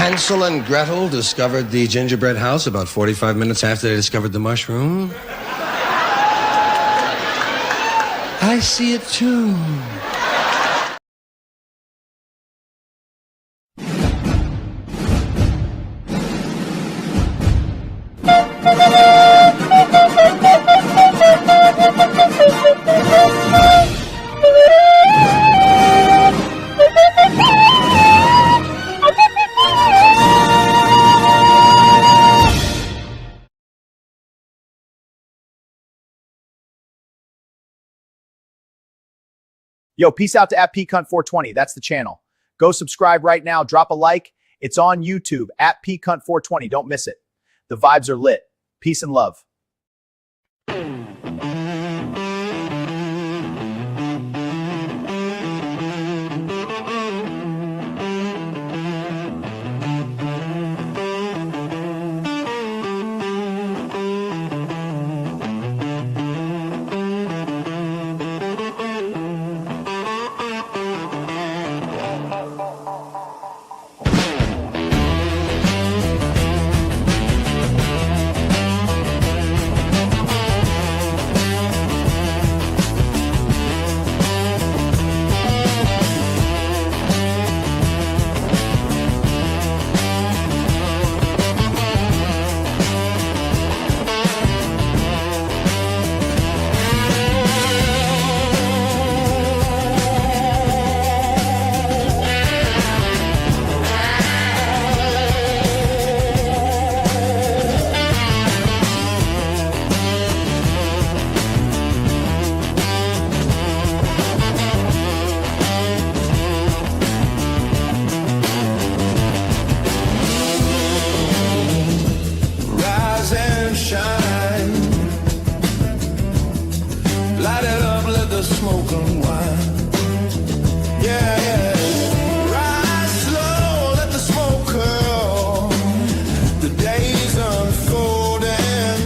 Hansel and Gretel discovered the gingerbread house about 45 minutes after they discovered the mushroom. I see it too. Yo, peace out to at PCunt420. That's the channel. Go subscribe right now. Drop a like. It's on YouTube at PCunt420. Don't miss it. The vibes are lit. Peace and love. Light it up, let the smoke unwind. Yeah, yeah. Rise slow, let the smoke curl. The day's unfolding.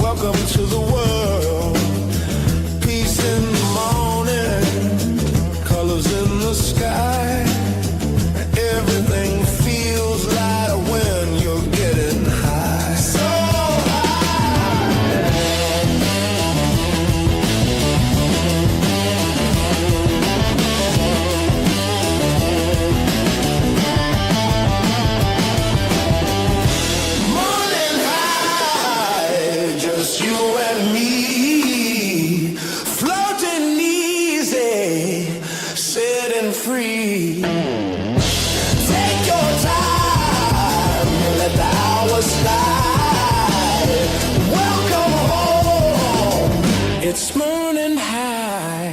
Welcome to the world. Peace in the morning, colors in the sky. Everything feels light when you're getting high. So you and me, floating easy, setting free. Take your time, let the hours slide. Welcome home, it's morning high.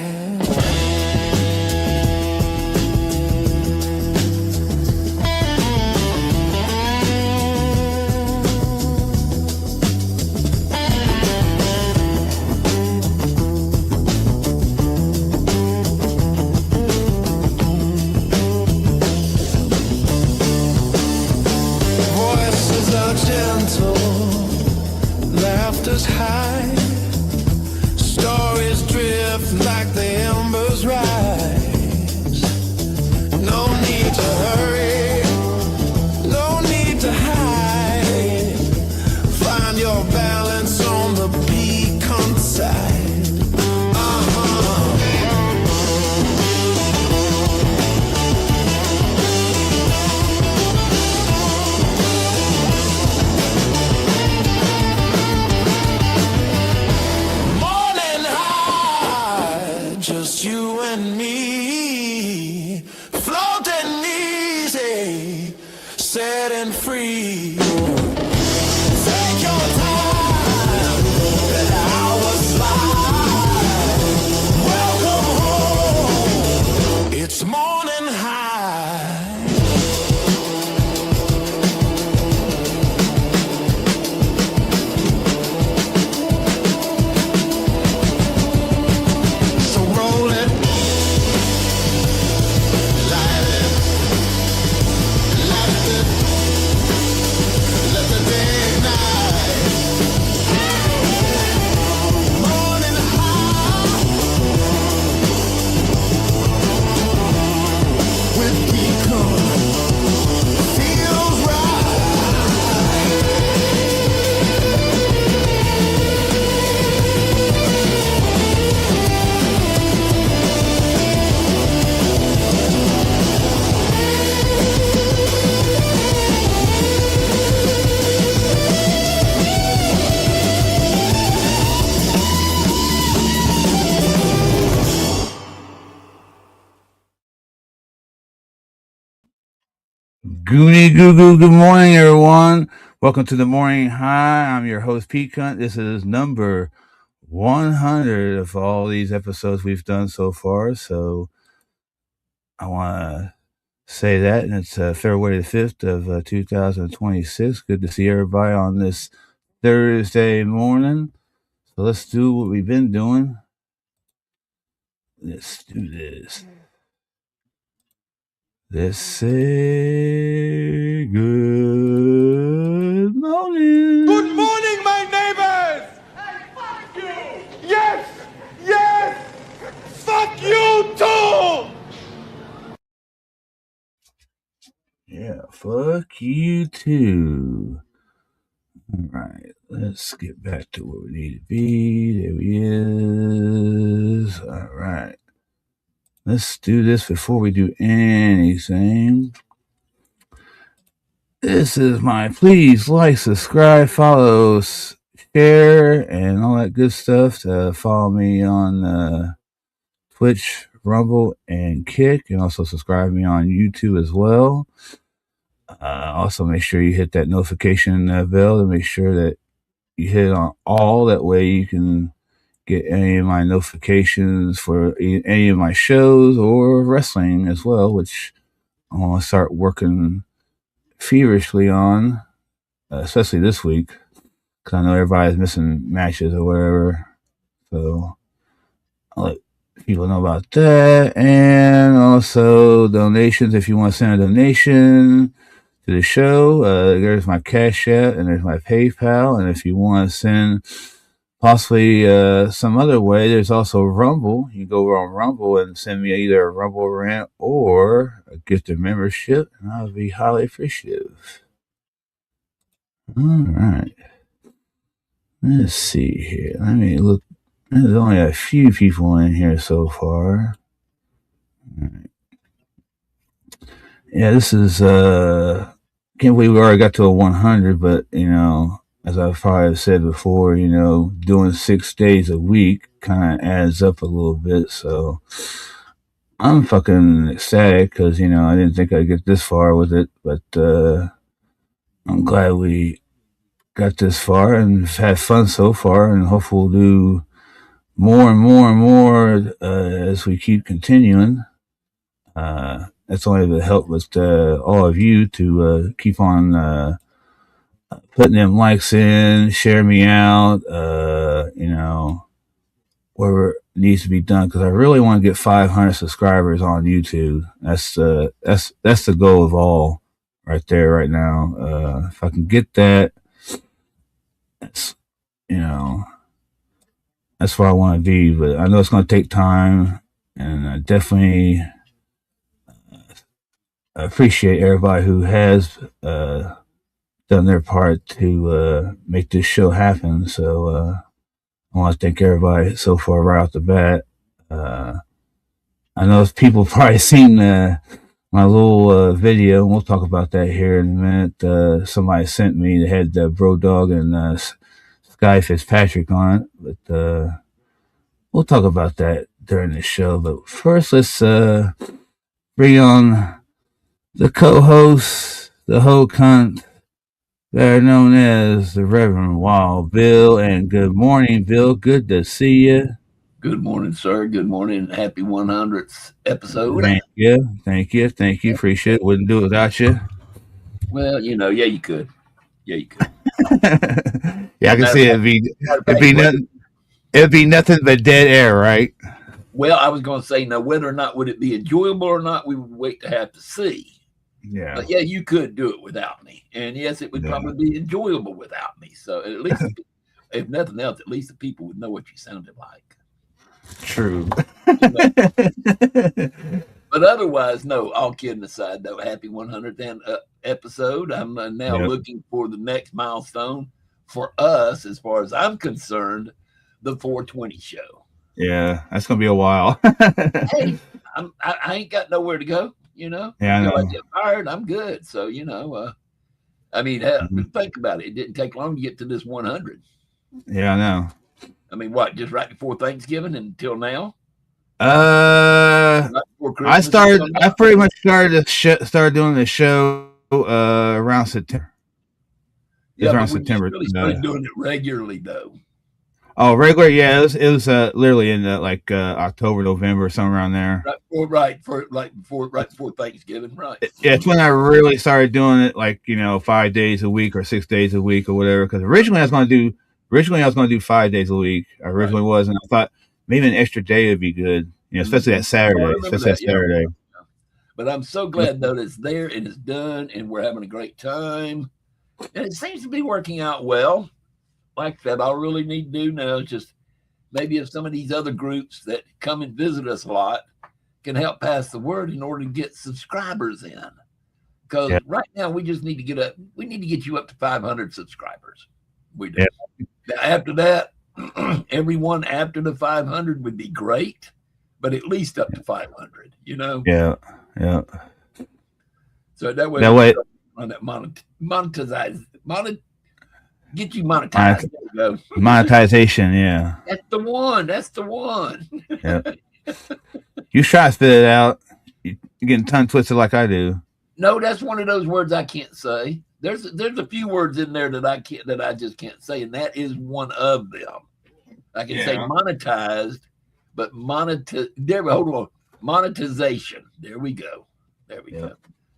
Laughter's high, stories drift like the embers rise. No need to hurry, no need to hide. Find your balance on the pecan side. Just you and me, floating easy, setting free. Take your time, let the hours slide. Welcome home, it's morning high. Let Goonie Goo Goo. Good morning, everyone. Welcome to the Morning High. I'm your host, Pete Cunt. This is number 100 of all these episodes we've done so far. So I want to say that, and it's February the 5th of 2026. Good to see everybody on this Thursday morning. So let's do what we've been doing. Let's do this. Let's say good morning. Good morning, my neighbors! Hey, fuck you! Yes! Yes! Fuck you too! Yeah, fuck you too. All right, let's get back to where we need to be. There he is. All right. Let's do this before we do anything. This is my please like, subscribe, follow, share, and all that good stuff. Follow me on Twitch, Rumble, and Kick, and also subscribe me on YouTube as well. Also, make sure you hit that notification bell to make sure that you hit on all. That way you can get any of my notifications for any of my shows or wrestling as well, which I want to start working feverishly on, especially this week, because I know everybody's missing matches or whatever. So I'll let people know about that. And also donations. If you want to send a donation to the show, there's my Cash App and there's my PayPal. And if you want to send possibly some other way, there's also Rumble. You can go on Rumble and send me either a Rumble rant or a gift of membership, and I'll be highly appreciative. All right. Let's see here. Let me look. There's only a few people in here so far. All right. Yeah, this is can't believe we already got to a 100, but as I've probably said before, doing 6 days a week kind of adds up a little bit. So I'm fucking ecstatic because, I didn't think I'd get this far with it, but I'm glad we got this far and had fun so far, and hopefully we'll do more and more and more as we keep continuing. That's only the help with all of you to keep on putting them likes in, share me out, wherever it needs to be done, because I really want to get 500 subscribers on YouTube. That's the goal of all right there right now. If I can get that, that's that's where I want to be. But I know it's going to take time, and I definitely appreciate everybody who has done their part to make this show happen. So I want to thank everybody so far right off the bat. I know people probably seen my little video, and we'll talk about that here in a minute. Somebody sent me that had Bro Dog and Sky Fitzpatrick on it, but we'll talk about that during the show. But first, let's bring on the co-host, the whole cunt, better known as the Reverend Wild Bill. And good morning, Bill. Good to see you. Good morning, sir. Good morning. Happy 100th episode. Thank you. Appreciate it. Wouldn't do it without you. Well, yeah, you could. Yeah, you could. Yeah, I can see it'd be nothing but dead air, right? Well, I was going to say, now, whether or not would it be enjoyable or not, we would wait to have to see. Yeah. But yeah, you could do it without me. And yes, it would probably be enjoyable without me. So at least, if nothing else, at least the people would know what you sounded like. True. But otherwise, no, all kidding aside, though, happy 100th episode. I'm now looking for the next milestone for us, as far as I'm concerned, the 420 show. Yeah, that's going to be a while. Hey, I ain't got nowhere to go, Yeah, I know. I get fired, I'm good. So, think about it. It didn't take long to get to this 100. Yeah, I know. I mean, what, just right before Thanksgiving until now? I pretty much started doing the show around September. It was around but when September. you really started doing it regularly, though. Oh, regular, yeah. It was literally in October, November, somewhere around there. Right before Thanksgiving, right? Yeah, it's when I really started doing it, 5 days a week or 6 days a week or whatever. Because originally I was going to do 5 days a week. I originally was, and I thought maybe an extra day would be good. Especially that Saturday. Saturday. But I'm so glad though that it's there and it's done, and we're having a great time, and it seems to be working out well. Like I said, all I really need to do now is just maybe if some of these other groups that come and visit us a lot can help pass the word in order to get subscribers in. Because right now we just need to get you up to 500 subscribers. We do. Yeah. After that, everyone after the 500 would be great, but at least up to 500, Yeah. So that way on that get you monetized. Monetization, yeah. That's the one. Yeah. You try to spit it out. You're getting tongue twisted like I do. No, that's one of those words I can't say. There's a few words in there that I just can't say, and that is one of them. I can say monetized, but monetization. There we go. Go.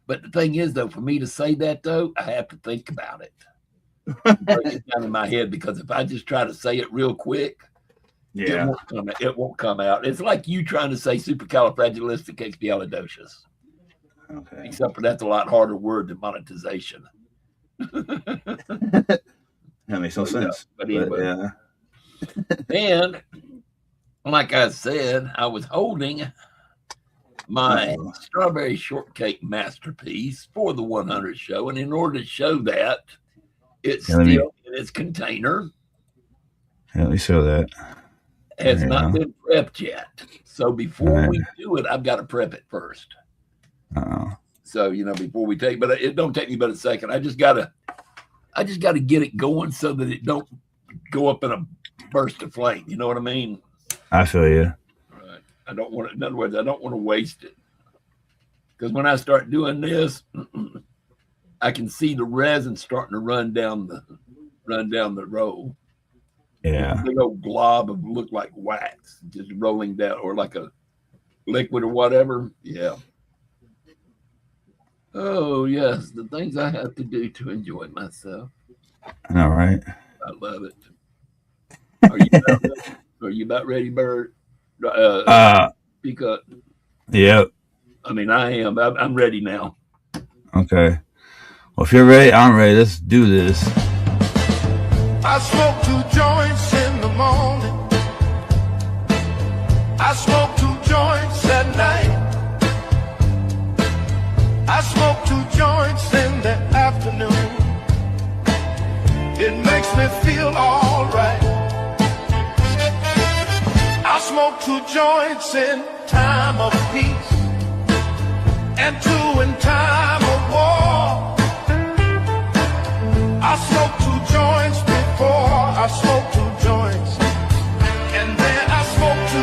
But the thing is, though, for me to say that, though, I have to think about it. Break it down in my head, because if I just try to say it real quick, it won't come out. It's like you trying to say supercalifragilisticexpialidocious. Okay. Except for that's a lot harder word than monetization. That makes no sense. But anyway. And like I said, I was holding my strawberry shortcake masterpiece for the 100 show, and in order to show that, it's still in its container. Let me show that. Has not been prepped yet. So before we do it, I've got to prep it first. So before we take, but it don't take me but a second. I just gotta get it going so that it don't go up in a burst of flame. You know what I mean? I feel you. Right. I don't want it. In other words, I don't want to waste it, because when I start doing this, I can see the resin starting to run down the roll. Yeah. A big old glob of look like wax just rolling down, or like a liquid or whatever. Yeah. Oh yes, the things I have to do to enjoy myself. All right. I love it. Are you about ready, Bert? Speak up. Yep. I mean, I am. I'm ready now. Okay. Well, if you're ready, I'm ready. Let's do this. I smoke 2 joints in the morning. I smoke 2 joints at night. I smoke 2 joints in the afternoon. It makes me feel alright. I smoke 2 joints in time of peace, and 2 in time of war. I smoke 2 joints before I smoke 2 joints, and then I smoke 2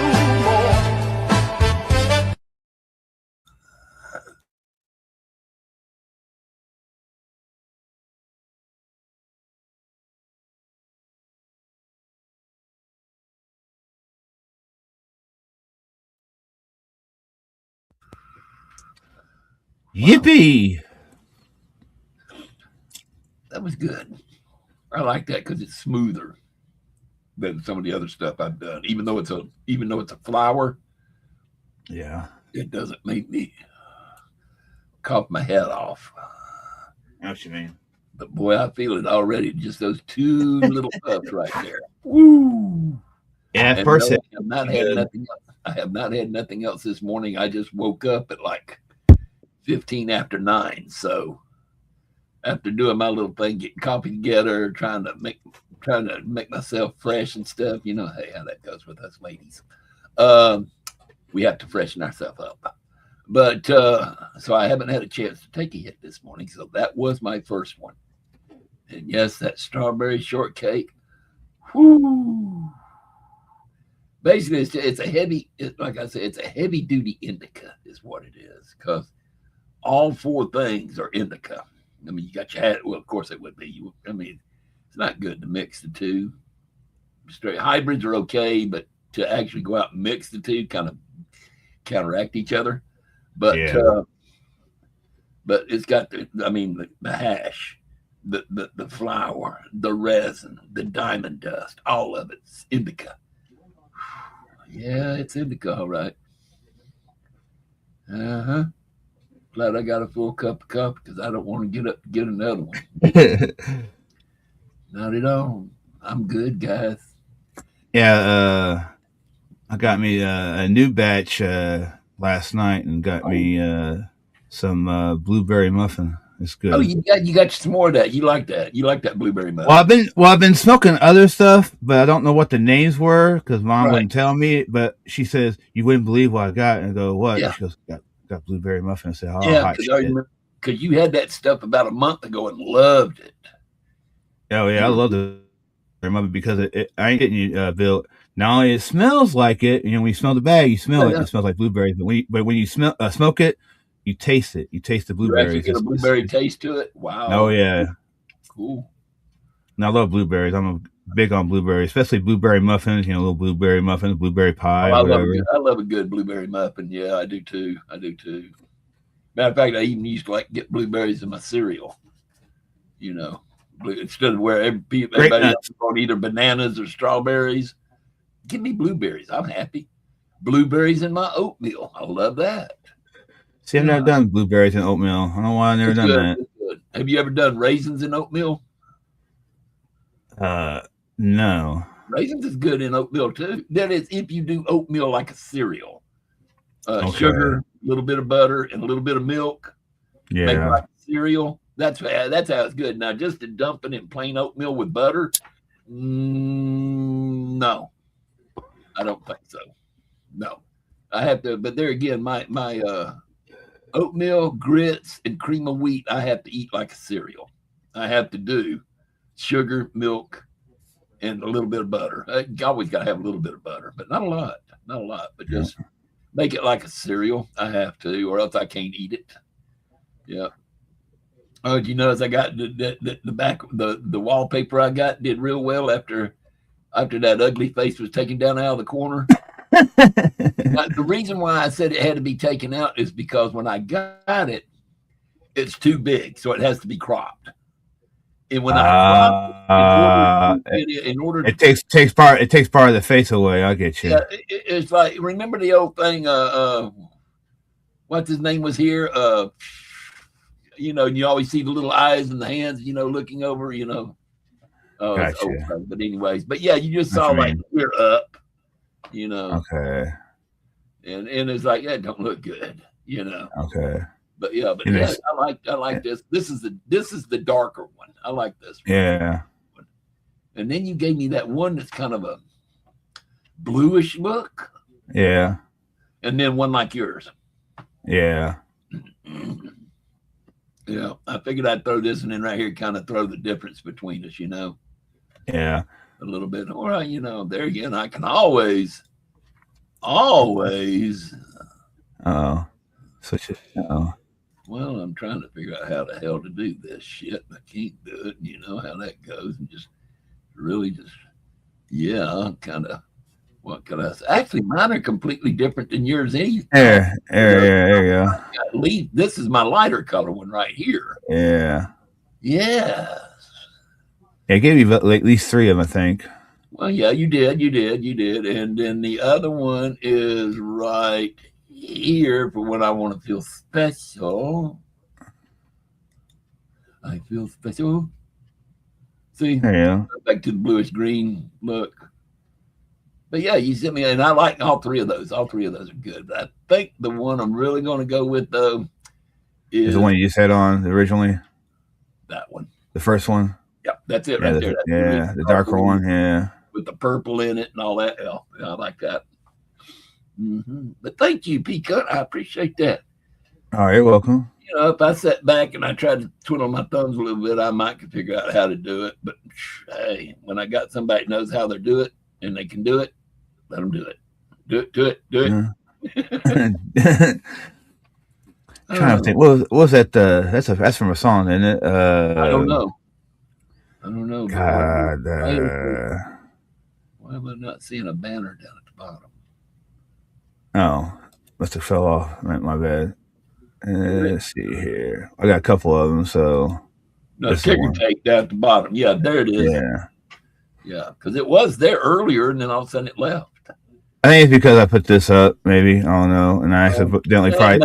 more. Yippee! That was good. I like that because it's smoother than some of the other stuff I've done. Even though it's a flower, yeah, it doesn't make me cough my head off. I know what you mean. But boy, I feel it already. Just those 2 little puffs right there. Woo! Yeah, and first no, I have not had nothing else. I have not had nothing else this morning. I just woke up at like 15 after 9. So after doing my little thing, getting coffee together, trying to make myself fresh and stuff, hey how that goes with us ladies. We have to freshen ourselves up. But so I haven't had a chance to take a hit this morning. So that was my first one. And yes, that strawberry shortcake. Whoo! Basically, it's a heavy, like I said, it's a heavy duty indica is what it is, because all 4 things are indica. I mean, you got your hat. Well, of course it would be. I mean, it's not good to mix the two. Straight hybrids are okay, but to actually go out and mix the two kind of counteract each other. But but it's got the hash, the flour, the resin, the diamond dust, all of it's indica. Yeah, it's indica, all right. Uh-huh. Glad I got a full cup of coffee because I don't want to get up to get another one. Not at all. I'm good, guys. Yeah, I got me a new batch last night and got me some blueberry muffin. It's good. Oh, you got some more of that. You like that? You like that blueberry muffin? Well, I've been smoking other stuff, but I don't know what the names were because Mom wouldn't tell me. But she says you wouldn't believe what I got, and I go, "What?" Yeah. She goes, "Got blueberry muffin." I said, "Oh, yeah, hot shit." Because you had that stuff about a month ago and loved it. Oh yeah, I love the muffin because I ain't getting you, Bill. Not only it smells like it, when you smell the bag, you smell it. It smells like blueberries. But when you smoke it, you taste it. You taste the blueberries. You actually get a blueberry taste to it. Wow. Oh yeah. Cool. And I love blueberries. I'm big on blueberries, especially blueberry muffins. Little blueberry muffins, blueberry pie. I love a good blueberry muffin. Yeah, I do too. Matter of fact, I even used to get blueberries in my cereal. Instead of where everybody else on either bananas or strawberries, give me blueberries. I'm happy. Blueberries in my oatmeal. I love that. See, I've never done blueberries in oatmeal. I don't know why I've never done that. Good. Have you ever done raisins in oatmeal? No. Raisins is good in oatmeal too. That is, if you do oatmeal like a cereal, sugar, a little bit of butter, and a little bit of milk. Yeah. Make it like a cereal. That's how it's good. Now, just to dump it in plain oatmeal with butter, no, I don't think so. No, I have to. But there again, my oatmeal, grits, and cream of wheat, I have to eat like a cereal. I have to do sugar, milk, and a little bit of butter. You always got to have a little bit of butter, but not a lot. But just make it like a cereal. I have to, or else I can't eat it. Yeah. Oh, did you notice I got the back, the wallpaper I got did real well after that ugly face was taken down out of the corner? Now, the reason why I said it had to be taken out is because when I got it, it's too big, so it has to be cropped. And when I it takes part of the face away. I get you. Yeah, it's like, remember the old thing? What's his name was here? You always see the little eyes and the hands, looking over, Gotcha. But anyways, but yeah, you just saw like we're up, Okay. And it's like, yeah, it don't look good, Okay. But yeah, I like this. This is the darker one. I like this one. Yeah. And then you gave me that one that's kind of a bluish look. Yeah. And then one like yours. Yeah. Yeah, I figured I'd throw this one in right here, kind of throw the difference between us, Yeah. A little bit. All right, there again, I can always. Oh. Well, I'm trying to figure out how the hell to do this shit. I can't do it. You know how that goes. And kind of. What could I say? Actually, mine are completely different than yours. There you go. This is my lighter color one right here. Yeah. Yeah. I gave you at least 3 of them, I think. Well, yeah, you did. And then the other one is right here for when I want to feel special. I feel special. See? There you go. Back to the bluish green look. But yeah, you sent me, and I like all 3 of those. All 3 of those are good. But I think the one I'm really going to go with, though, is the one you just had on originally. That one. The first one. Yeah, that's it right there. That's the darker one. Yeah, with the purple in it and all that. Yeah, I like that. Mm-hmm. But thank you, P-Cut. I appreciate that. Oh, you're welcome. If I sat back and I tried to twiddle my thumbs a little bit, I might could figure out how to do it. But hey, when I got somebody that knows how to do it and they can do it, let them do it. Do it. Yeah. Trying to think. What was that? That's from a song, isn't it? I don't know. I don't know. God. Why am I not seeing a banner down at the bottom? Oh, must have fell off. My bad. Let's see here. I got a couple of them, so. No, ticker tape down at the bottom. Yeah, there it is. Yeah. Yeah, because it was there earlier, and then all of a sudden it left. I think it's because I put this up, maybe. I don't know. And I accidentally I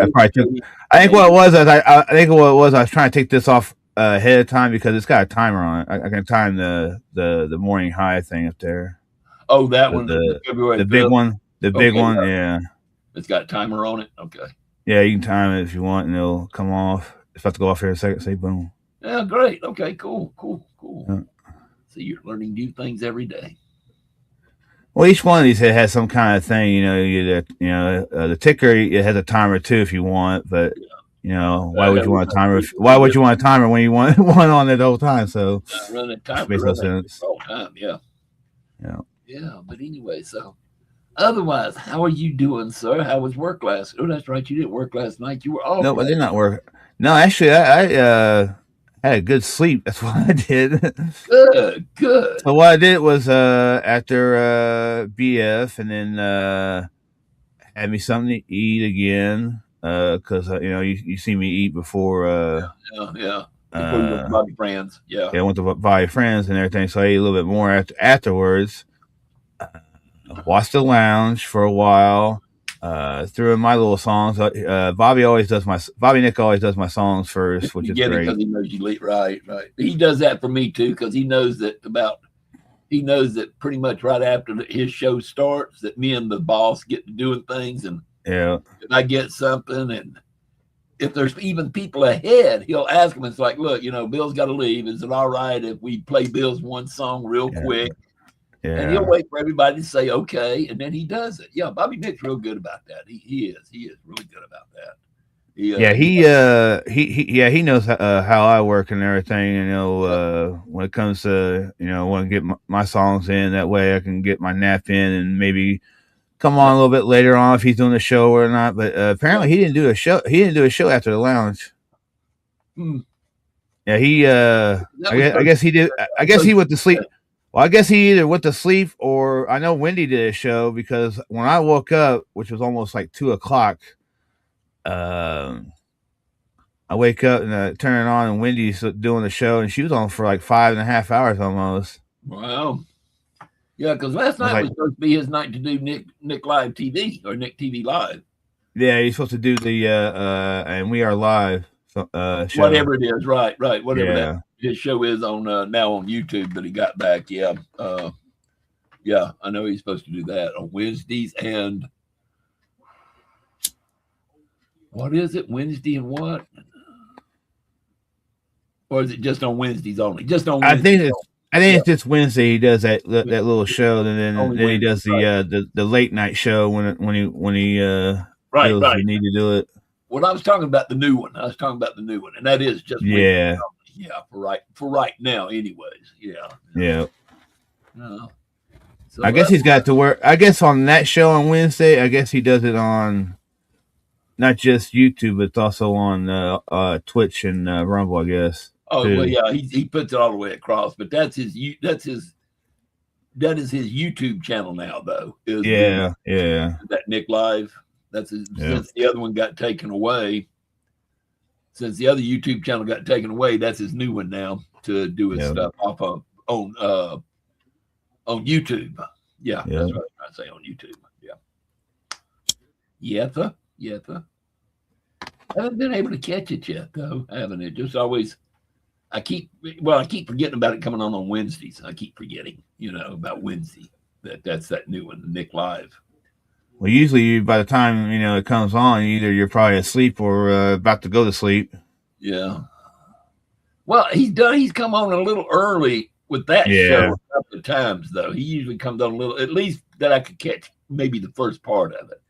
think what it was, I think what it was, I was trying to take this off ahead of time because it's got a timer on it. I can time the morning high thing up there. Oh, that one, the big one, big one, yeah. It's got a timer on it. Okay. Yeah, you can time it if you want, and it'll come off. It's about to go off here in a second. Say boom. Yeah, great. Okay, cool. Yeah. So you're learning new things every day. Well, each one of these has some kind of thing, the ticker, it has a timer too if you want, but why would you want a timer? Why would you want a timer when you want one on it the whole time? So run a timer makes no sense. All time, yeah. Yeah. But anyway, so otherwise, how are you doing, sir? How was work last? Oh, that's right, you didn't work last night. You were off. No, I did not work. No, actually, I had a good sleep. That's what I did. Good. So what I did was after BF, and then had me something to eat again because you see me eat before. Yeah. Before you went to Bobby Friends. Yeah. I went to Bobby Friends and everything, so I ate a little bit more afterwards. Watched the lounge for a while. Threw in my little songs. Bobby Nick always does my songs first, which is great because he knows you leave. Right. He does that for me too because he knows that pretty much right after his show starts that me and the boss get to doing things, and if I get something, and if there's even people ahead, he'll ask them. It's like, look, Bill's got to leave. Is it all right if we play Bill's one song real quick? Yeah. And he'll wait for everybody to say okay, and then he does it. Yeah, Bobby Nick's real good about that. He is really good about that. He knows how I work and everything. When it comes to want to get my songs in, that way I can get my nap in and maybe come on a little bit later on if he's doing a show or not. But apparently he didn't do a show. He didn't do a show after the lounge. Yeah, I guess he did. I guess he went to sleep. Well, I guess he either went to sleep or I know Wendy did a show because when I woke up, which was almost like 2:00, I wake up and I turn it on and Wendy's doing the show and she was on for like 5.5 hours almost. Wow. Yeah, because last night was supposed to be his night to do Nick Live TV or Nick TV Live. Yeah, he's supposed to do the and We Are Live show. Whatever it is, right. Whatever that his show is on now on YouTube that he got back. Yeah. I know he's supposed to do that on Wednesdays and what is it? Wednesday and what? Or is it just on Wednesdays only? Just on Wednesdays. I think it's just Wednesday he does that little show, and then he does the late night show when he feels you need to do it. Well, I was talking about the new one. And that is just Wednesday. For right now, anyways. Yeah. So I guess he's got to work. I guess on that show on Wednesday, I guess he does it on not just YouTube, but it's also on Twitch and Rumble, I guess. Oh too. Well, yeah, he puts it all the way across, but that is his YouTube channel now, though. That Nick Live. That's since the other one got taken away. Since the other YouTube channel got taken away, that's his new one now to do his stuff off of on YouTube. Yeah, that's what I was trying to say, on YouTube. Yeah. I haven't been able to catch it yet, though, haven't it? Just always, I keep forgetting about it coming on Wednesdays. I keep forgetting, about Wednesday. That's that new one, the Nick Live. Well, usually by the time, it comes on, either you're probably asleep or about to go to sleep. Yeah. Well, he's come on a little early with that show a couple of times, though. He usually comes on a little, at least that I could catch maybe the first part of it.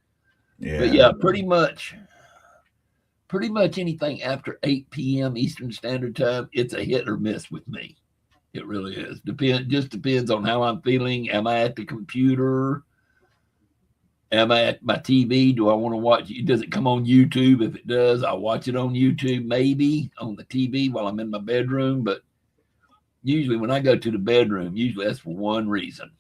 Yeah. But yeah, pretty much anything after 8 p.m. Eastern Standard Time, it's a hit or miss with me. It really is. Just depends on how I'm feeling. Am I at the computer? Am I at my TV? Do I want to watch it? Does it come on YouTube? If it does, I'll watch it on YouTube, maybe on the TV while I'm in my bedroom. But usually when I go to the bedroom, usually that's for one reason.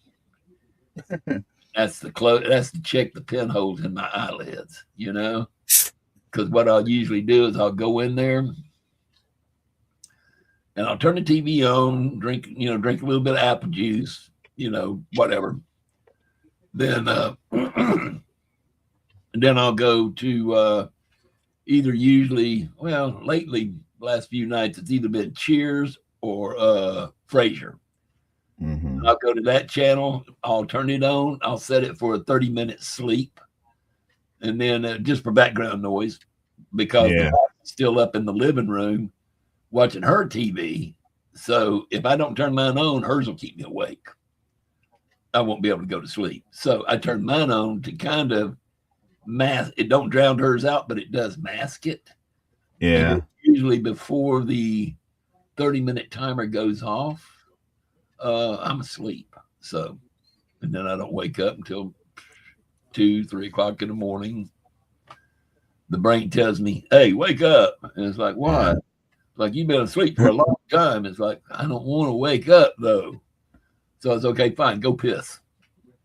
That's to check the pinholes in my eyelids, you know? Because what I'll usually do is I'll go in there and I'll turn the TV on, drink a little bit of apple juice, whatever. Then and then I'll go to either lately, last few nights, it's either been Cheers or Frasier. Mm-hmm. I'll go to that channel. I'll turn it on. I'll set it for a 30-minute sleep. And then just for background noise, because the wife is still up in the living room watching her TV. So if I don't turn mine on, hers will keep me awake. I won't be able to go to sleep. So I turn mine on to kind of mask. It don't drown hers out, but it does mask it. Yeah. Usually before the 30-minute timer goes off, I'm asleep. So, and then I don't wake up until 2-3 o'clock in the morning. The brain tells me, "Hey, wake up!" And it's like, "Why?" Like, you've been asleep for a long time. It's like, I don't want to wake up though. So it's okay, fine, go piss.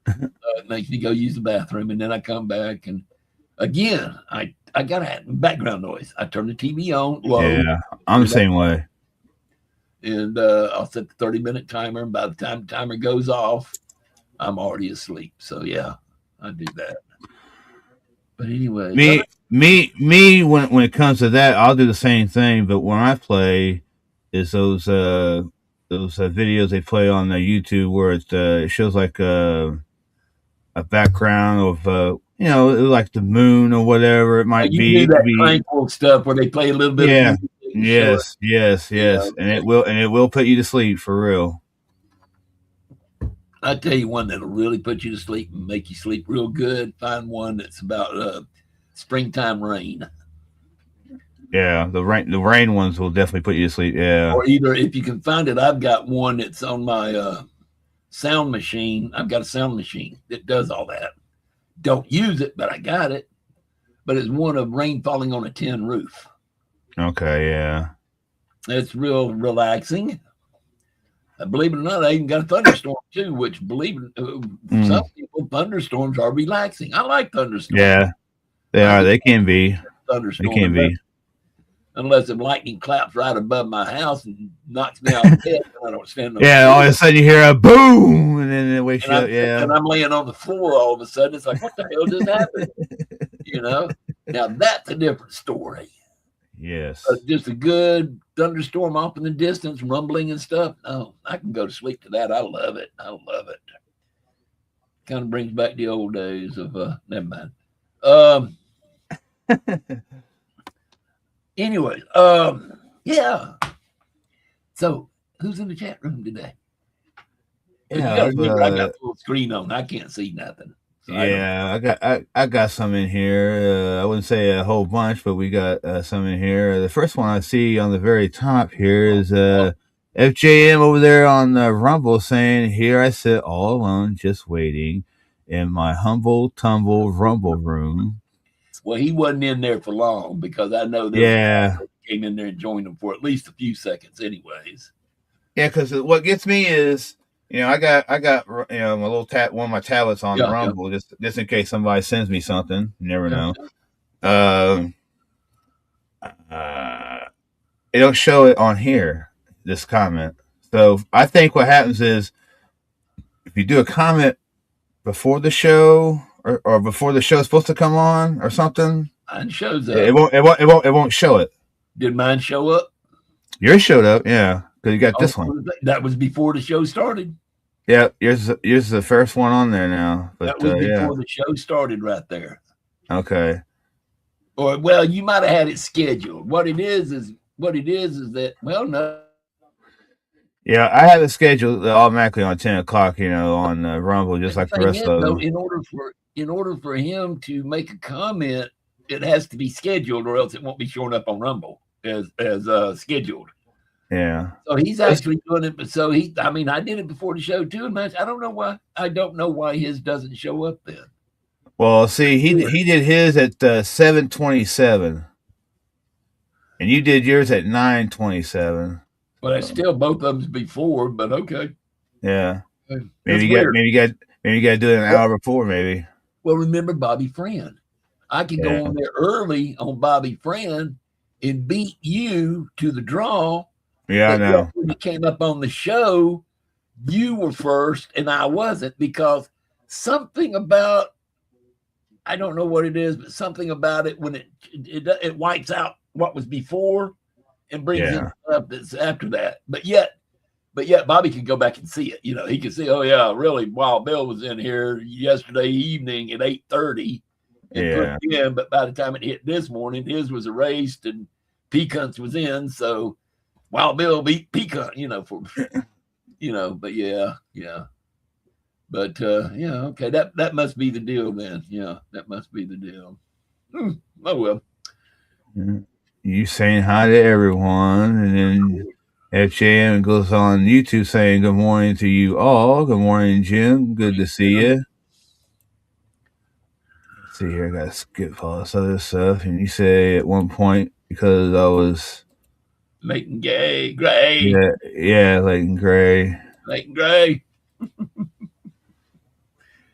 It makes me go use the bathroom, and then I come back, and again, I gotta have background noise. I turn the TV on low. Yeah, I'm the same way. And I'll set the 30-minute timer, and by the time the timer goes off, I'm already asleep. So yeah, I do that. But anyway, me when it comes to that, I'll do the same thing. But when I play, is those videos they play on the YouTube where it shows like a background of like the moon or whatever it might be. Do that tranquil stuff where they play a little bit. Yeah. Of music. Yes. And it will put you to sleep for real. I tell you one that'll really put you to sleep and make you sleep real good. Find one that's about springtime rain. Yeah, the rain ones will definitely put you to sleep. Yeah. Or either if you can find it, I've got one that's on my sound machine. I've got a sound machine that does all that. Don't use it, but I got it. But it's one of rain falling on a tin roof. Okay, yeah. It's real relaxing. Believe it or not, I even got a thunderstorm too, which some people, thunderstorms are relaxing. I like thunderstorms. Yeah, they are. They can be. Thunderstorm. They can be. Unless the lightning claps right above my house and knocks me out of bed, I don't stand up. Yeah, all of a sudden you hear a boom, and then it wakes you up. Yeah, and I'm laying on the floor all of a sudden. It's like, what the hell just happened? Now that's a different story. Yes. Just a good thunderstorm off in the distance, rumbling and stuff. Oh, I can go to sleep to that. I love it. Kind of brings back the old days of never mind. Anyway, yeah. So who's in the chat room today? Yeah, I got full screen on. I can't see nothing. So I got some in here. I wouldn't say a whole bunch, but we got some in here. The first one I see on the very top here is FJM over there on Rumble saying, "Here I sit all alone, just waiting in my humble tumble Rumble room." Well, he wasn't in there for long because I know that came in there and joined him for at least a few seconds, anyways. Yeah, because what gets me is, I got my little one of my tablets on Rumble just in case somebody sends me something. You never know. It don't show it on here, this comment. So I think what happens is if you do a comment before the show or before the show is supposed to come on or something, mine shows up. It won't show it. Did mine show up? Yours showed up, yeah, because you got this one. That was before the show started. Yeah, yours is the first one on there now. But, that was before the show started right there. Okay. Or, well, you might have had it scheduled. What it is that, well, no. Yeah, I have it scheduled automatically on 10 o'clock, on Rumble, just like the rest of them. In order for him to make a comment, it has to be scheduled, or else it won't be showing up on Rumble as scheduled. Yeah. So he's actually doing it. So I did it before the show too, and I don't know why his doesn't show up then. Well, see, he did his at 7:27, and you did yours at 9:27. Well, that's still both of them's before, but okay. Yeah, That's maybe you got to do it an hour before, maybe. Well, remember Bobby Friend. I could go on there early on Bobby Friend and beat you to the draw. Yeah, I know. When you came up on the show, you were first and I wasn't, because something about, I don't know what it is, but something about it when it wipes out what was before and brings in stuff that's after that. But yet Bobby could go back and see it. You know, he could see, oh yeah, really, Wild Bill was in here yesterday evening at 8:30 and put it in, but by the time it hit this morning, his was erased and Pecunts was in. So Wild Bill beat Pecunt, but yeah. But okay, that must be the deal then. Yeah, that must be the deal. Oh well. You saying hi to everyone, and then FJM goes on YouTube saying good morning to you all. Good morning, Jim. Good to see you. Let's see here, I gotta skip all this other stuff. And you say at one point, because I was Leighton Gray. Yeah, Leighton Gray.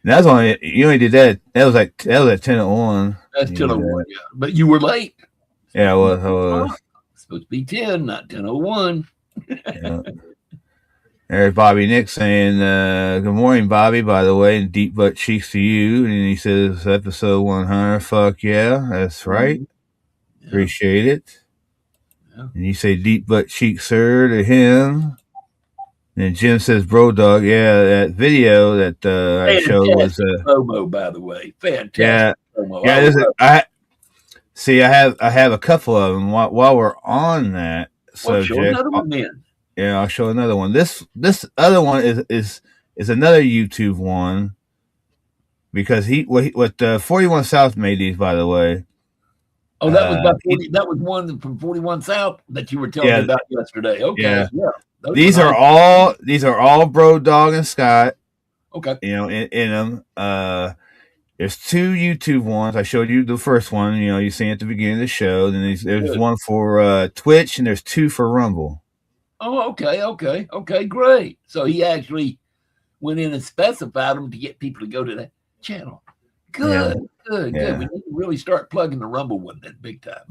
That's only you only did that. That was at 10:01. That's 10:01. Yeah, but you were late. Yeah, I was. It's supposed to be 10, not 10:01. Yeah. There's Bobby Nick saying, good morning, Bobby, by the way, and deep butt cheeks to you. And he says, episode 100. Fuck yeah, that's right. Yeah. Appreciate it. Yeah. And you say deep butt cheeks, sir, to him. And Jim says, bro dog, yeah, that video that I showed was promo, by the way. Fantastic. Yeah, promo. Yeah. I have a couple of them while we're on that subject. Show another one then. Yeah, I'll show another one. This other one is another YouTube one, because he 41 South made these, by the way. Oh, that was about 40, that was one from 41 South that you were telling me about yesterday. Okay, yeah. These are all Bro Dog and Scott. Okay, in them. There's two YouTube ones. I showed you the first one. You see at the beginning of the show. Then there's one for Twitch, and there's two for Rumble. Oh, okay, great. So he actually went in and specified them to get people to go to that channel. Good. We need to really start plugging the Rumble one then, big time.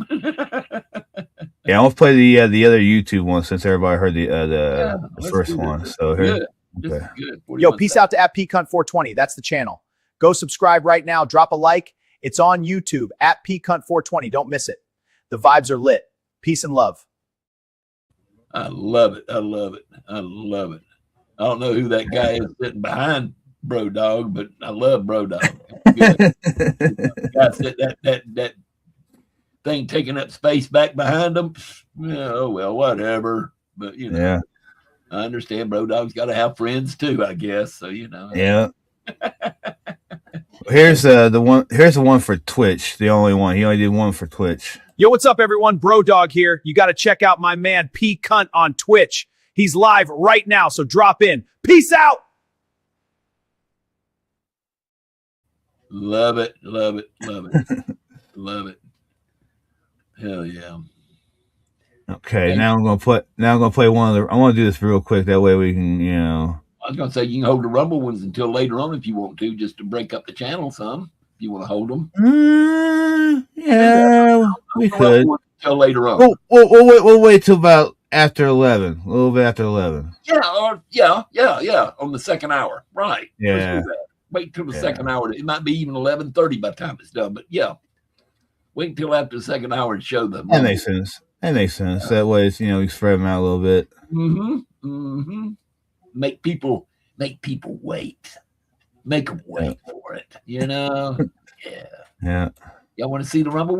Yeah, I'll play the other YouTube one since everybody heard the first one. So here, good. Yo, peace out to @PCunt420. That's the channel. Go subscribe right now. Drop a like. It's on YouTube @PCunt420. Don't miss it. The vibes are lit. Peace and love. I love it. I don't know who that guy is sitting behind Bro Dog, but I love Bro Dog. that thing taking up space back behind him. Oh well, whatever. But I understand Bro Dog's got to have friends too, I guess. So Yeah. Here's the one. Here's the one for Twitch. The only one. He only did one for Twitch. Yo, what's up, everyone? Bro Dog here. You got to check out my man P Cunt on Twitch. He's live right now, so drop in. Peace out. Love it. Love it. Hell yeah. Okay, now I'm gonna play one of the. I want to do this real quick. That way we can, I was gonna say you can hold the Rumble ones until later on if you want to, just to break up the channel some. If you want to hold them. Yeah, we could. Until later on. We'll wait till about after 11. A little bit after 11. Yeah. On the second hour, right? Yeah. Wait till the second hour. It might be even 11:30 by the time it's done. But wait until after the second hour and show them. That makes sense. That way, it's, we spread them out a little bit. Make people wait. Make them wait for it. Yeah. Y'all want to see the Rumble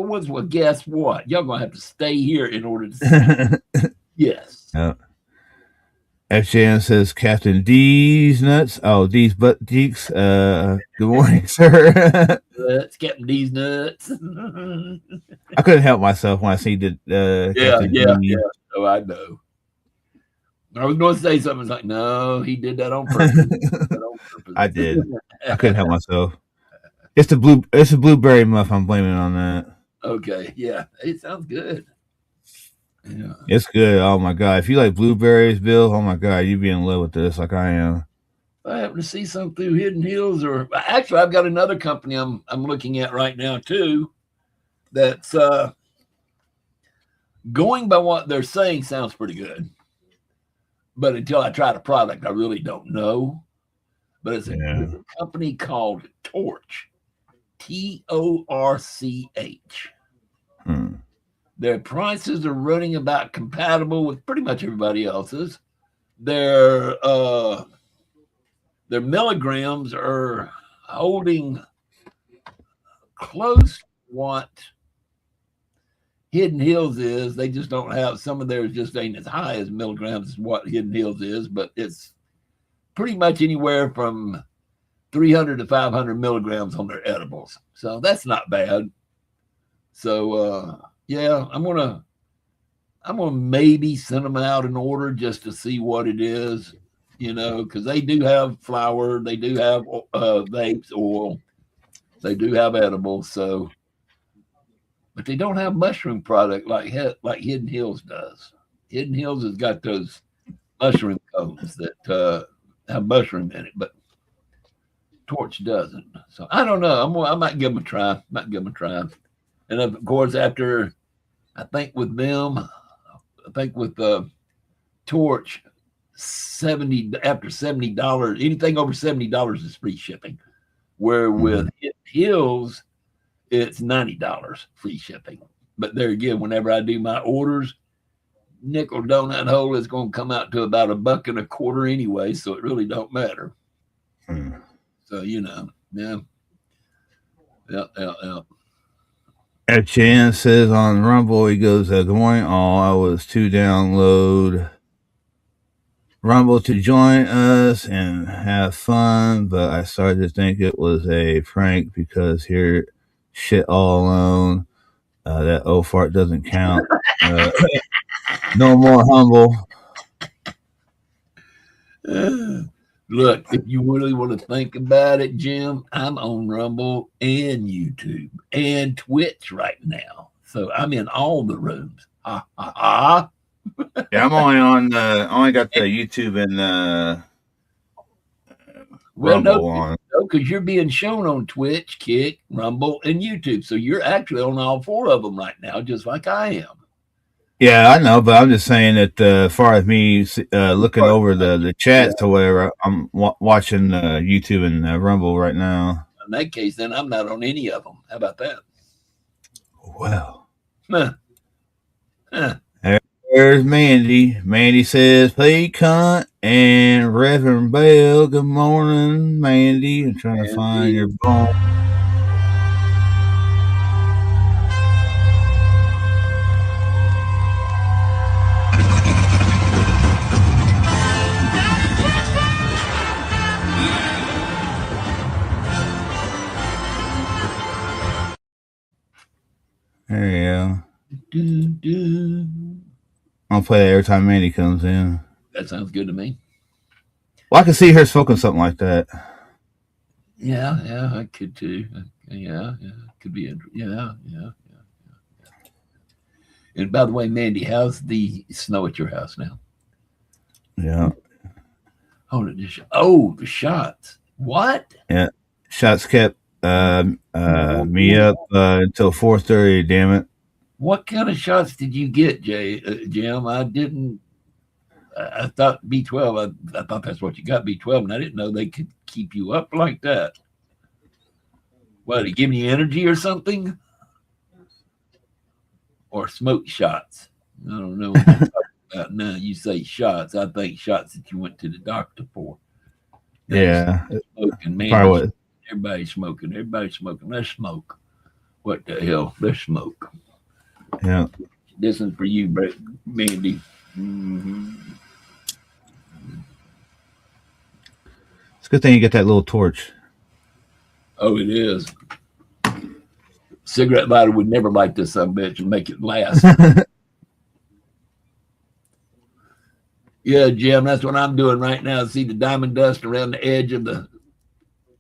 ones? Well, guess what? Y'all gonna have to stay here in order to see. Yes. Yeah. FJM says Captain D's nuts. Oh, D's butt cheeks. Good morning, sir. It's Captain D's nuts. I couldn't help myself when I see the yeah. Oh, I know. I was going to say something. It's like, no, he did that on purpose. I did. I couldn't help myself. It's the blueberry muff. I'm blaming on that. Okay, yeah, it sounds good. Yeah. It's good. Oh my god! If you like blueberries, Bill, oh my god, you'd be in love with this, like I am. If I happen to see some through Hidden Hills, or actually, I've got another company I'm looking at right now too. That's going by what they're saying sounds pretty good, but until I try the product, I really don't know. But it's a company called Torch, Torch. Their prices are running about compatible with pretty much everybody else's. Their milligrams are holding close to what Hidden Hills is. They just don't have, some of theirs just ain't as high as milligrams as what Hidden Hills is, but it's pretty much anywhere from 300 to 500 milligrams on their edibles. So that's not bad. So, yeah, I'm gonna maybe send them out an order just to see what it is, you know, because they do have flour, they do have vapes, oil, they do have edibles. So, but they don't have mushroom product like Hidden Hills does. Hidden Hills has got those mushroom cones that have mushroom in it, but Torch doesn't. So I don't know. I might give them a try. And of course, after I think with Torch, after $70, anything over $70 is free shipping. Where with Hills, it's $90 free shipping. But there again, whenever I do my orders, nickel donut hole is going to come out to about $1.25 anyway, so it really don't matter. So you know, yeah. Ed Chan says on Rumble, he goes, good morning all. I was to download Rumble to join us and have fun, but I started to think it was a prank because here shit all alone. That old fart doesn't count. No more humble. Look, if you really want to think about it, Jim, I'm on Rumble and YouTube and Twitch right now. So I'm in all the rooms. Yeah, I'm only got the YouTube and Rumble on. Because you're being shown on Twitch, Kick, Rumble, and YouTube. So you're actually on all four of them right now, just like I am. Yeah, I know, but I'm just saying that as far as me looking over the chats or whatever, I'm watching YouTube and Rumble right now. In that case, then I'm not on any of them. How about that? Well. There's Mandy. Mandy says, hey, cunt, and Reverend Bell. Good morning, Mandy. I'm trying to find your bone. There you go. I'll play that every time Mandy comes in. That sounds good to me. Well, I can see her smoking something like that. Yeah, I could too. Yeah, could be. Yeah. And by the way, Mandy, how's the snow at your house now? Yeah. The shots. What? Yeah, shots kept me up until 4:30. Damn it! What kind of shots did you get, Jim? I didn't. I thought B12. I thought that's what you got, B12, and I didn't know they could keep you up like that. What, to give you energy or something? Or smoke shots? I don't know what you're talking about now. You say shots. I think shots that you went to the doctor for. Yeah. Smoking, man. Probably. Everybody's smoking. Let's smoke. What the hell? Let's smoke. Yeah. This is for you, Mandy. Mm-hmm. It's a good thing you get that little torch. Oh, it is. Cigarette lighter would never light this son of a bitch and make it last. Yeah, Jim, that's what I'm doing right now. See the diamond dust around the edge of the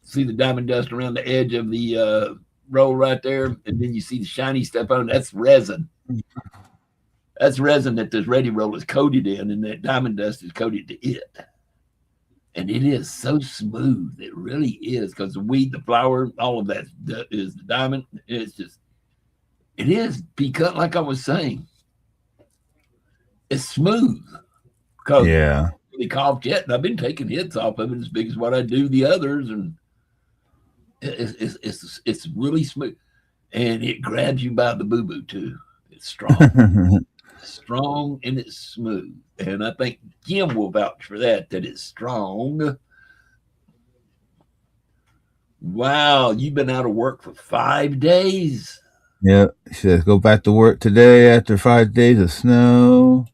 See the diamond dust around the edge of the roll right there, and then you see the shiny stuff on it. That's resin. That's resin that this ready roll is coated in, and that diamond dust is coated to it. And it is so smooth. It really is, because the wheat, the flour, all of that is the diamond. It's just, it is pecan, like I was saying. It's smooth. Yeah. Really coughed yet, and I've been taking hits off of it as big as what I do the others, and it's really smooth, and it grabs you by the boo boo too. It's strong. Strong, and it's smooth, and I think Jim will vouch for that it's strong. Wow, you've been out of work for 5 days. Yeah, she says go back to work today after 5 days of snow.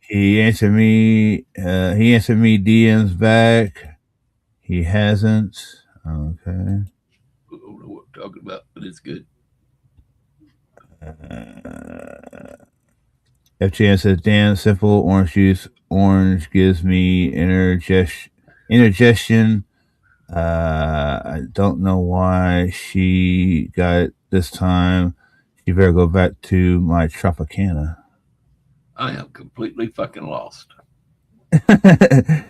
He answered me DMs back. He hasn't. Okay. I don't know what I'm talking about, but it's good. FGN says, damn simple orange juice. Orange gives me indigestion. I don't know why she got it this time. She better go back to my Tropicana. I am completely fucking lost. I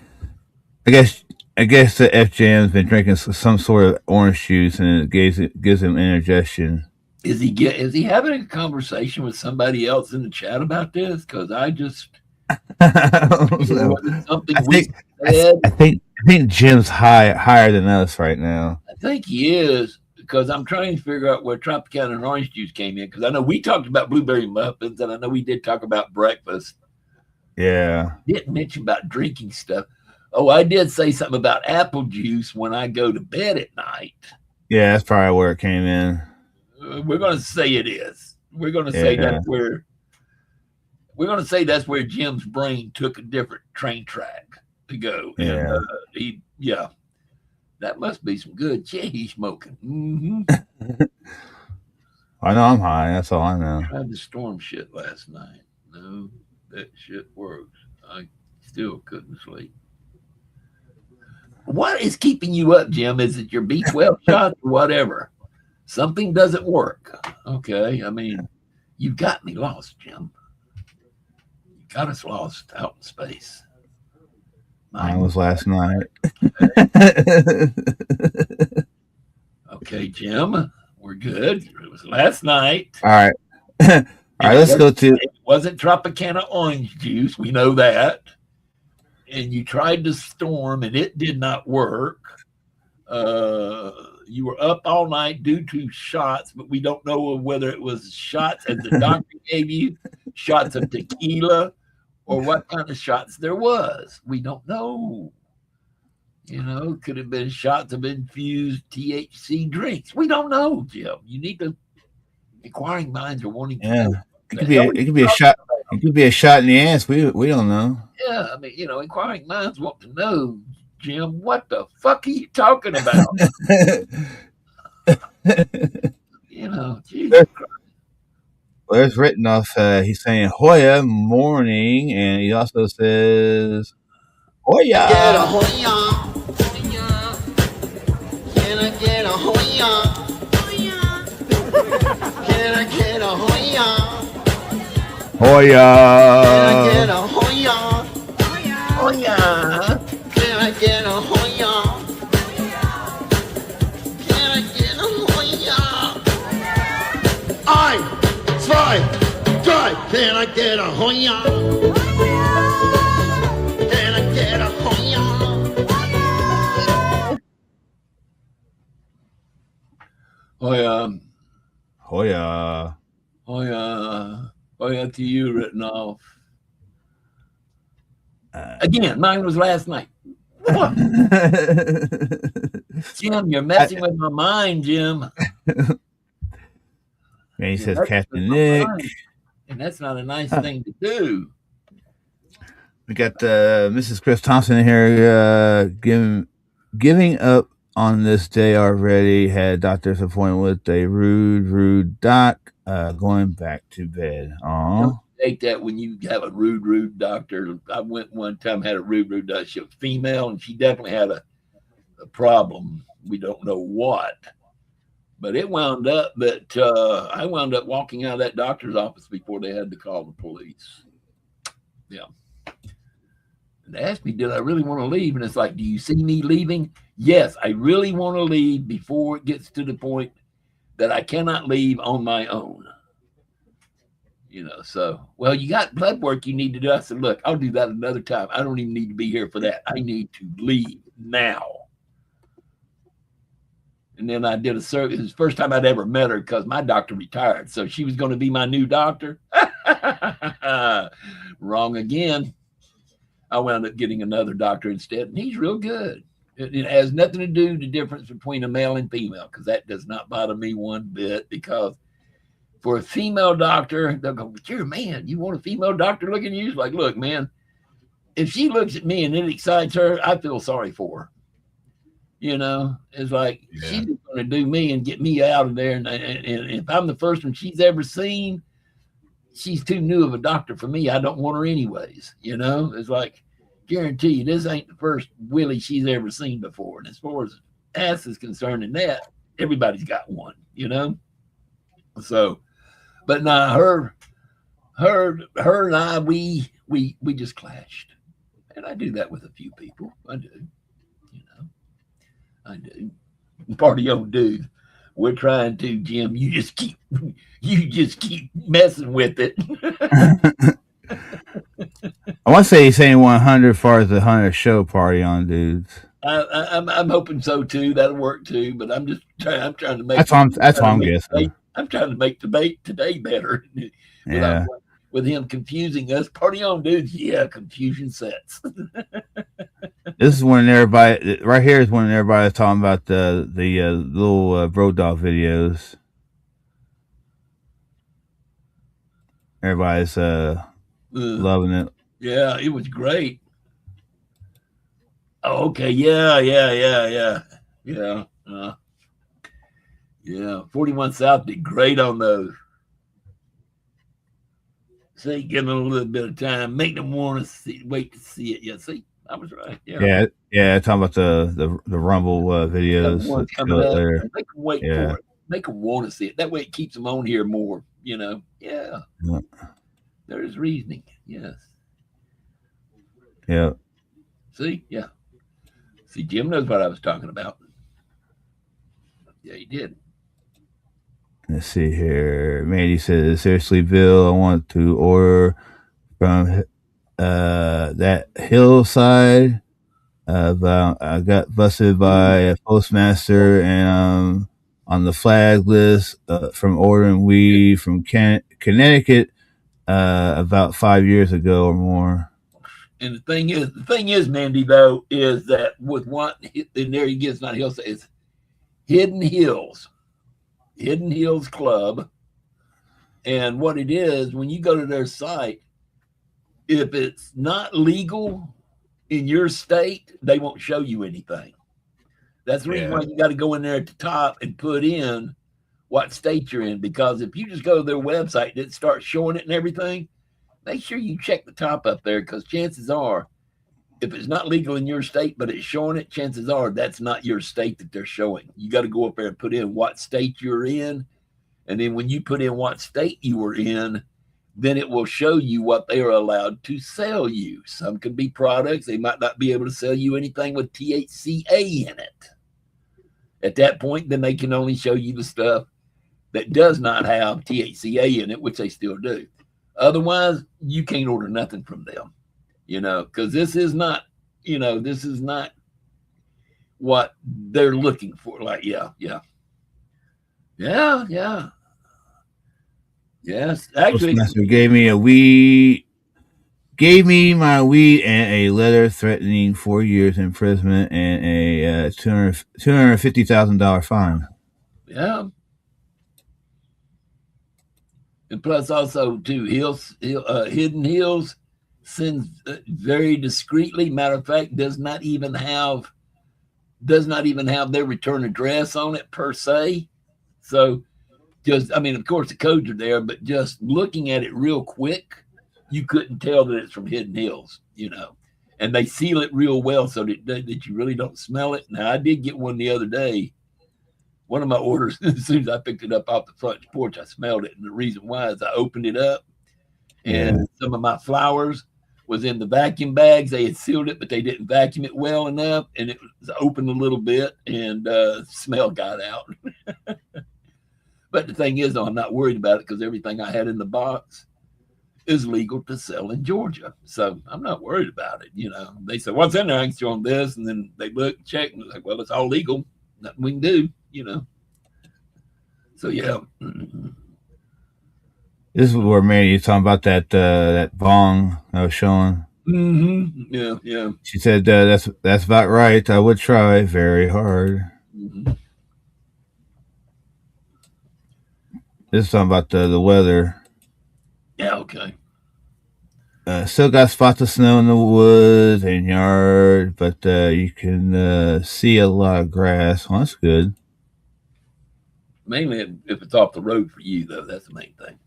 guess the FJM's been drinking some sort of orange juice, and it gives him indigestion. Is he having a conversation with somebody else in the chat about this? Because I just something I think Jim's higher than us right now. I think he is, because I'm trying to figure out where Tropicana and orange juice came in, because I know we talked about blueberry muffins, and I know we did talk about breakfast. Yeah. Didn't mention about drinking stuff. Oh, I did say something about apple juice when I go to bed at night. Yeah, that's probably where it came in. We're going to say it is. We're going to say that's where. We're going to say that's where Jim's brain took a different train track to go. Yeah. And that must be some good cherry smoking. Mm-hmm. I know I'm high. That's all I know. I tried to storm shit last night. No, that shit works. I still couldn't sleep. What is keeping you up, Jim? Is it your B12 shot or whatever? Something doesn't work. Okay. I mean, you got me lost, Jim. You got us lost out in space. Mine was last night. Okay, Jim. We're good. It was last night. All right. All right, let's go to. It wasn't Tropicana orange juice. We know that. And you tried to storm, and it did not work. You were up all night due to shots, but we don't know whether it was shots as the doctor gave you, shots of tequila, or what kind of shots there was. We don't know. You know, could have been shots of infused THC drinks. We don't know, Jim. You need to. Inquiring minds are wanting to know. It could be a shot. It could be a shot in the ass. We don't know. Yeah, I mean, you know, inquiring minds want to know, Jim, what the fuck are you talking about? You know, Jesus Christ. Well, there's written off. He's saying Hoya morning, and he also says Hoya. Get a Hoya. Can I get a Hoya? Can I get a Hoya? Hoya. Can I get a Hoya? Hoya. Can I get a Hoya? Can I get a Hoya? 1, 2, 3. Can I get a Hoya? Can I get a Hoya? Hoya. Hoya. Hoya. Hoya to you, written off. Again, mine was last night. What? Jim, you're messing with my mind, Jim. And he says Captain Nick. And that's not a nice thing to do. We got Mrs. Chris Thompson here giving up on this day already. Had doctor's appointment with a rude doc. Going back to bed. Don't take that when you have a rude doctor. I went one time, had a rude doctor. She was female, and she definitely had a problem. We don't know what. But it wound up that I wound up walking out of that doctor's office before they had to call the police. Yeah. And they asked me, did I really want to leave? And it's like, do you see me leaving? Yes, I really want to leave before it gets to the point that I cannot leave on my own. So, well, you got blood work you need to do. I said, look, I'll do that another time. I don't even need to be here for that. I need to leave now. And then I did a survey. It was the first time I'd ever met her because my doctor retired. So she was going to be my new doctor. Wrong again. I wound up getting another doctor instead, and he's real good. It has nothing to do with the difference between a male and female, because that does not bother me one bit. Because for a female doctor, they'll go, but you're a man. You want a female doctor looking at you? It's like, look, man, if she looks at me and it excites her, I feel sorry for her. It's like she's going to do me and get me out of there. And if I'm the first one she's ever seen, she's too new of a doctor for me. I don't want her anyways. It's like, guarantee you, this ain't the first Willie she's ever seen before. And as far as ass is concerned in that, everybody's got one, So, but now her and I, we just clashed. And I do that with a few people. I do. I do. Party on dude. We're trying to, Jim. You just keep messing with it. I want to say he's saying 100 as far as the 100 show party on dudes. I'm hoping so too. That'll work too. But I'm trying to make. That's what I'm guessing. I'm trying to make debate today better. Yeah. With him confusing us. Party on dudes. Yeah, confusion sets. This is when everybody right here is when everybody's talking about the little Road Dog videos. Everybody's loving it. Yeah, it was great. Oh, okay. Yeah. 41 South did great on those. See, give them a little bit of time, make them want to wait to see it. Yeah, see, I was right. Yeah. Talking about the Rumble videos. Make them wait for it. Make them want to see it. That way, it keeps them on here more. Yeah. There's reasoning. Yes. Yeah. See, yeah. See, Jim knows what I was talking about. Yeah, he did. Let's see here. Mandy says, seriously, Bill, I want to order from that hillside. I got busted by a postmaster and on the flag list from ordering weed from Connecticut about 5 years ago or more. And the thing is, Mandy, though, is that with what and there he gets, not hillside, it's Hidden Hills Club. And what it is, when you go to their site, if it's not legal in your state, they won't show you anything. That's the reason why you got to go in there at the top and put in what state you're in. Because if you just go to their website and it starts showing it and everything, make sure you check the top up there, because chances are, if it's not legal in your state, but it's showing it, chances are that's not your state that they're showing. You got to go up there and put in what state you're in. And then when you put in what state you were in, then it will show you what they are allowed to sell you. Some could be products. They might not be able to sell you anything with THCA in it. At that point, then they can only show you the stuff that does not have THCA in it, which they still do. Otherwise, you can't order nothing from them, because this is not what they're looking for. Like, yeah. Yes, actually, Postmaster gave me my weed and a letter threatening 4 years imprisonment and a $250,000 fine. Yeah. And plus, also, too, Hidden Hills sends very discreetly. Matter of fact, does not even have their return address on it per se. So, of course, the codes are there, but just looking at it real quick, you couldn't tell that it's from Hidden Hills. and they seal it real well so that you really don't smell it. Now, I did get one the other day. One of my orders, as soon as I picked it up off the front porch, I smelled it. And the reason why is I opened it up, and some of my flowers was in the vacuum bags. They had sealed it, but they didn't vacuum it well enough, and it was open a little bit, and smell got out. But the thing is, though, I'm not worried about it because everything I had in the box is legal to sell in Georgia. So I'm not worried about it. You know, they said, what's in there? I can show them this. And then they look, check, and like, well, it's all legal. Nothing we can do, you know. So, yeah. This is where Mary, you're talking about that bong I was showing. Mm-hmm. Yeah, yeah. She said, that's about right. I would try very hard. Mm-hmm. This is talking about the weather. Yeah, okay. Still got spots of snow in the woods and yard, but you can see a lot of grass. Well, that's good. Mainly if it's off the road for you, though, that's the main thing.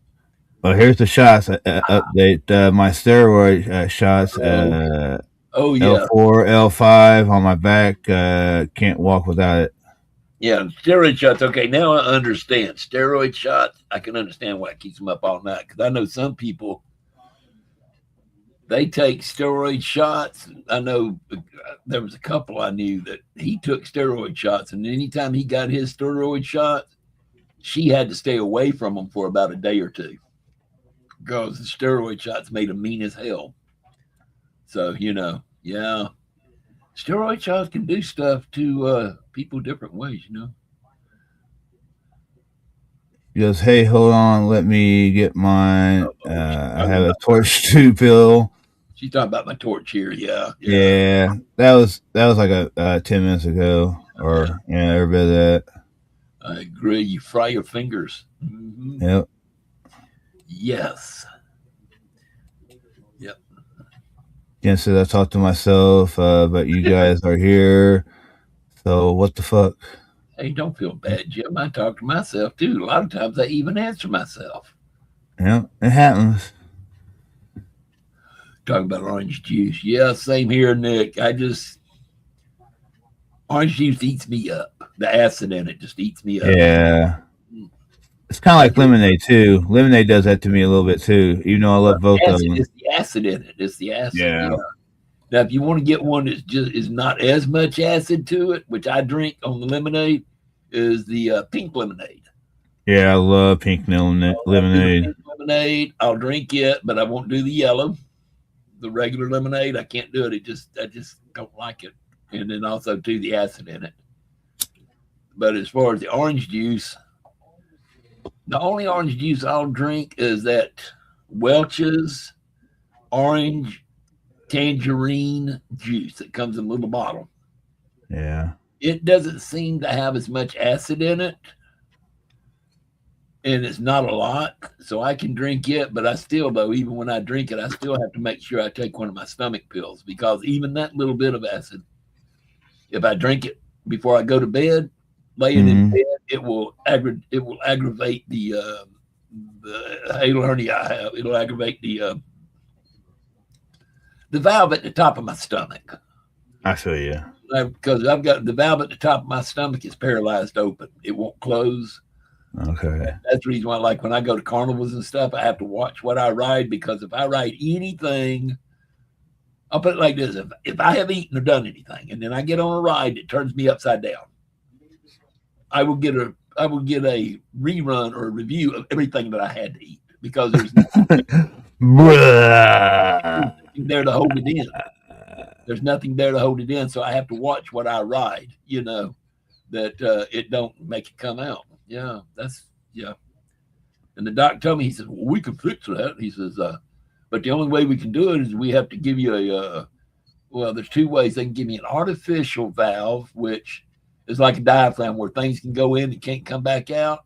Well, here's the shots. Update my steroid shots. Oh, yeah. L4, L5 on my back. Can't walk without it. Yeah, steroid shots. Okay, now I understand. Steroid shots, I can understand why it keeps them up all night. Because I know some people, they take steroid shots. I know there was a couple I knew that he took steroid shots. And anytime he got his steroid shots, she had to stay away from him for about a day or two. Because the steroid shots made him mean as hell. So, you know, yeah. Steroid shots can do stuff to people different ways, you know. He goes, hey, hold on, let me get mine. I have a torch 2 pill. She's talking about my torch here, yeah. Yeah, that was like a 10 minutes ago, or every bit of that. I agree. You fry your fingers. Mm-hmm. Yep. Yes. Yep. Jen said I talked to myself, but you guys are here. So what the fuck? Hey, don't feel bad, Jim. I talk to myself too. A lot of times I even answer myself. Yeah, it happens. Talking about orange juice. Yeah, same here, Nick. Orange juice eats me up. The acid in it just eats me up. Yeah. It's kind of like lemonade too. Lemonade does that to me a little bit too, even though I love both of them. It's the acid in it. It's the acid. Yeah. Now, if you want to get one that just is not as much acid to it, which I drink on the lemonade, is the pink lemonade. Yeah, I love pink lemonade. I'll drink it, but I won't do the yellow. The regular lemonade, I can't do it. I just don't like it. And then also too the acid in it. But as far as the orange juice, the only orange juice I'll drink is that Welch's orange tangerine juice that comes in a little bottle. Yeah. It doesn't seem to have as much acid in it. And it's not a lot. So I can drink it, but I still, though, even when I drink it, I still have to make sure I take one of my stomach pills because even that little bit of acid, if I drink it before I go to bed, laying in bed, it will aggravate the hiatal hernia I have. It'll aggravate the valve at the top of my stomach. I feel you. Because I've got the valve at the top of my stomach is paralyzed open. It won't close. Okay. That's the reason why, like when I go to carnivals and stuff, I have to watch what I ride because if I ride anything, I'll put it like this: if I have eaten or done anything, and then I get on a ride that turns me upside down, I will get a rerun or a review of everything that I had to eat because there's nothing there to hold it in. There's nothing there to hold it in, so I have to watch what I ride. You know, that it don't make it come out. Yeah, yeah. And the doc told me, he says, well, we can fix that. He says, but the only way we can do it is we have to give you there's 2 ways. They can give me an artificial valve, which is like a diaphragm where things can go in and can't come back out.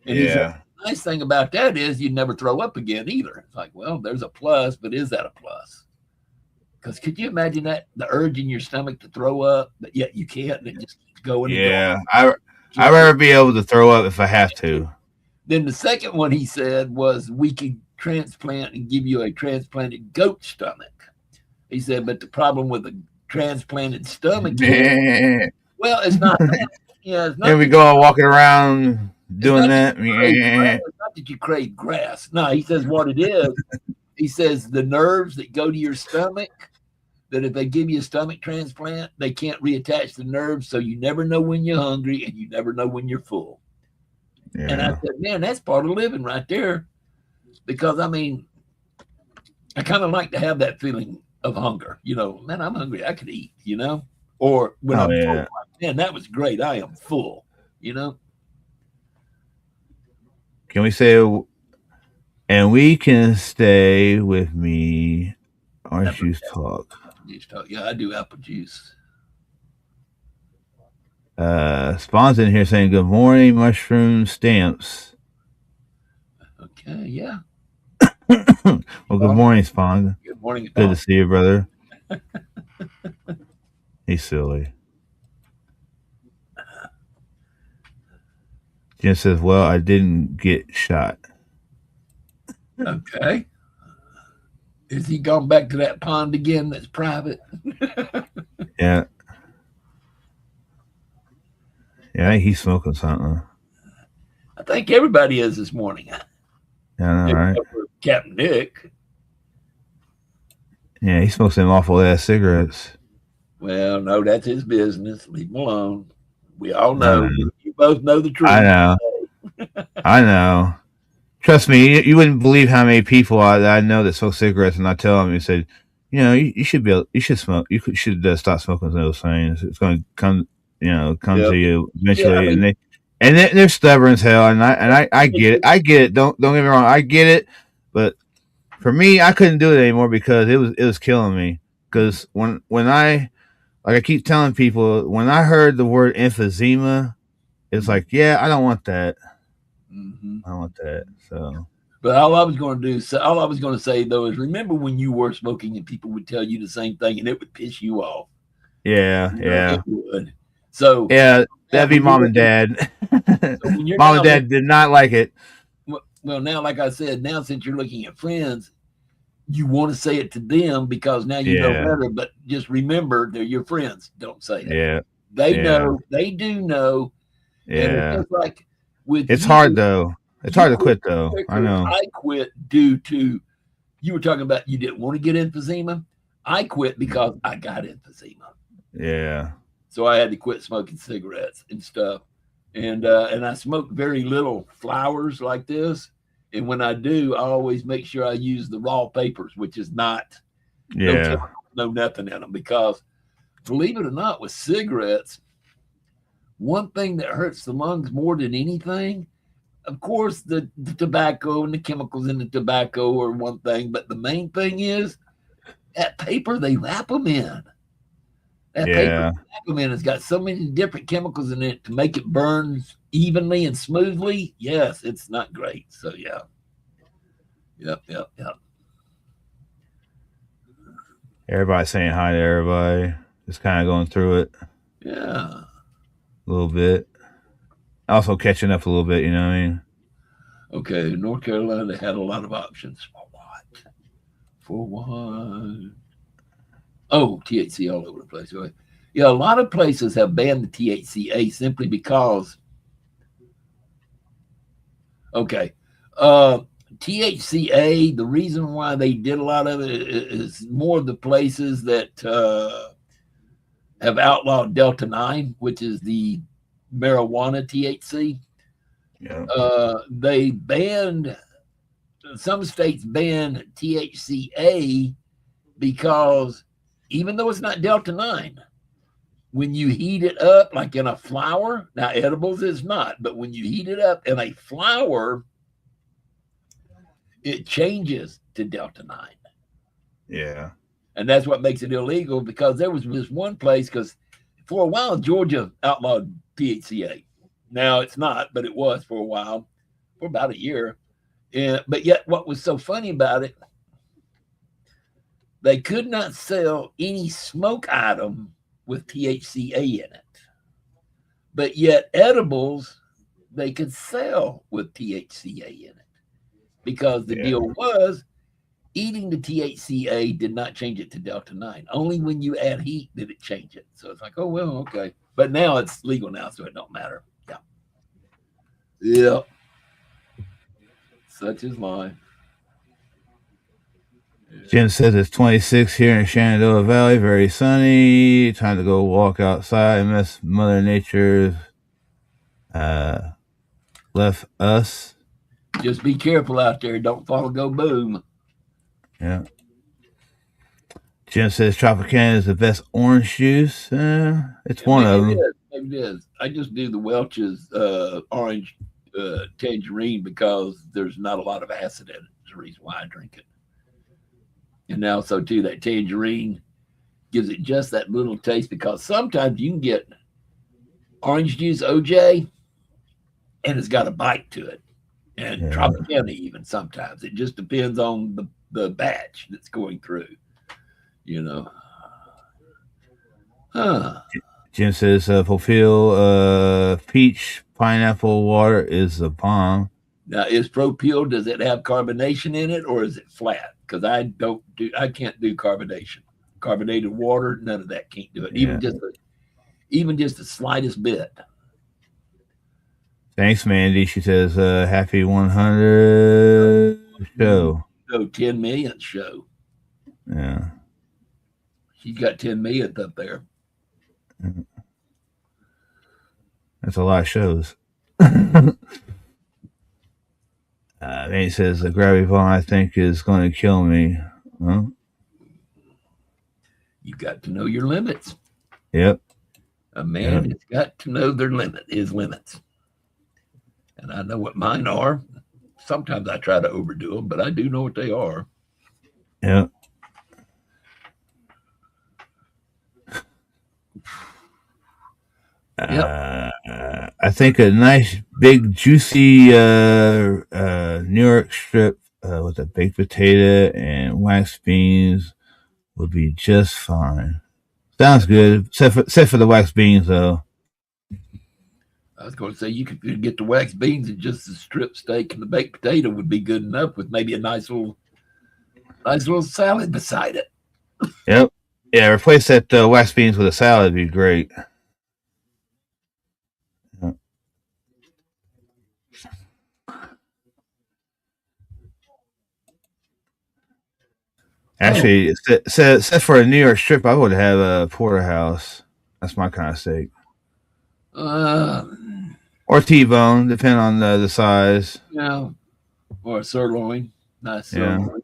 And he said, the nice thing about that is you never throw up again either. It's like, well, there's a plus, but is that a plus? Because could you imagine that, the urge in your stomach to throw up, but yet you can't, and it just keeps going. Yeah, I'd rather be able to throw up if I have to. Then the second one he said was we could transplant and give you a transplanted goat stomach, He said, but the problem with a transplanted stomach is, Yeah. well, it's not that. Yeah, it's not. Here we go, walking around doing that. It's not that you crave grass. No, he says what it is. He says the nerves that go to your stomach, that if they give you a stomach transplant, they can't reattach the nerves, so you never know when you're hungry and you never know when you're full. Yeah. And I said, man, that's part of living right there. Because, I mean, I kind of like to have that feeling of hunger. You know, man, I'm hungry. I could eat, you know? Or when I'm full, like, man, that was great. I am full, you know? Can we say, and we can stay with me, Orange Juice Talk. Yeah, I do apple juice. Spawn's in here saying, good morning, mushroom stamps. Okay, yeah. Well, good morning, Spawn. Good morning. Good to see you, brother. He's silly. Jen says, well, I didn't get shot. Okay. Is he gone back to that pond again that's private? Yeah. Yeah, he's smoking something. I think everybody is this morning. Yeah, all right. Captain Nick. Yeah, he smokes them awful ass cigarettes. Well, no, that's his business. Leave him alone. We all know. You both know the truth. I know. I know. Trust me, you wouldn't believe how many people I know that smoke cigarettes, and I tell them, you said, you know, you should smoke. You should stop smoking those things. It's going to come, to you eventually. Yeah, and they're stubborn as hell, and I get it. I get it. Don't get me wrong. I get it, but for me, I couldn't do it anymore because it was killing me. Because when I keep telling people, when I heard the word emphysema, it's like, yeah, I don't want that. Mm-hmm. I don't want that. So, but all I was going to say though is remember when you were smoking and people would tell you the same thing and it would piss you off. Yeah, yeah. It would. So yeah, that'd be mom and dad. So mom and dad did not like it. Well, now, like I said, now since you're looking at friends, you want to say it to them because now you know better. But just remember, they're your friends. Don't say it. Yeah, they know. They do know. Yeah, and it's like with it's hard though. It's hard to quit though. I know. I quit due to you were talking about you didn't want to get emphysema. I quit because I got emphysema. Yeah. So I had to quit smoking cigarettes and stuff. And I smoke very little flowers like this. And when I do, I always make sure I use the raw papers, which is not no nothing in them. Because believe it or not, with cigarettes, one thing that hurts the lungs more than anything, of course, the tobacco and the chemicals in the tobacco are one thing. But the main thing is that paper they wrap them in. That paper has got so many different chemicals in it to make it burn evenly and smoothly. Yes, it's not great. So yeah. Yep. Everybody saying hi to everybody. Just kind of going through it. Yeah. A little bit. Also catching up a little bit, you know what I mean? Okay, North Carolina had a lot of options. For what? For what? Oh, THC all over the place. Right? Yeah, a lot of places have banned the THCA simply because. Okay, THCA. The reason why they did a lot of it is more of the places that have outlawed Delta 9, which is the marijuana THC. Yeah. They banned. Some states banned THCA because. Even though it's not Delta 9, when you heat it up, like in a flower, now edibles is not, but when you heat it up in a flower, it changes to Delta 9. Yeah. And that's what makes it illegal because there was this one place, because for a while, Georgia outlawed THCA. Now it's not, but it was for a while, for about a year. But yet what was so funny about it, they could not sell any smoke item with THCA in it. But yet edibles, they could sell with THCA in it. Because the deal was, eating the THCA did not change it to Delta 9. Only when you add heat did it change it. So it's like, oh, well, okay. But now it's legal now, so it don't matter. Yeah. Yeah. Such is life. Jim says it's 26 here in Shenandoah Valley, very sunny. Time to go walk outside and miss Mother Nature's left us. Just be careful out there. Don't fall and go boom. Yeah. Jim says Tropicana is the best orange juice. It's one of them. Maybe it is. I just do the Welch's orange tangerine because there's not a lot of acid in it. That's the reason why I drink it. And also, too, that tangerine gives it just that little taste because sometimes you can get orange juice OJ and it's got a bite to it. And Tropicana even sometimes. It just depends on the batch that's going through, you know. Jim says fulfill peach pineapple water is the bomb. Now, is Propel, does it have carbonation in it or is it flat? Because I can't do carbonation. Carbonated water, none of that, can't do it. Even just the slightest bit. Thanks, Mandy. She says happy 100 show. So 10 millionth show. Yeah. She's got 10 millionth up there. That's a lot of shows. He says the gravity ball I think is going to kill me. Huh? You got to know your limits. Yep. A man has got to know his limits. And I know what mine are. Sometimes I try to overdo them, but I do know what they are. Yep. I think a nice, big, juicy New York strip with a baked potato and wax beans would be just fine. Sounds good, except for the wax beans, though. I was going to say you could get the wax beans and just the strip steak and the baked potato would be good enough with maybe a nice little salad beside it. Yep. Yeah, replace that wax beans with a salad would be great. Actually, except for a New York strip, I would have a porterhouse. That's my kind of steak. Or T-bone, depending on the size. Yeah, or a sirloin. Nice sirloin. Yeah.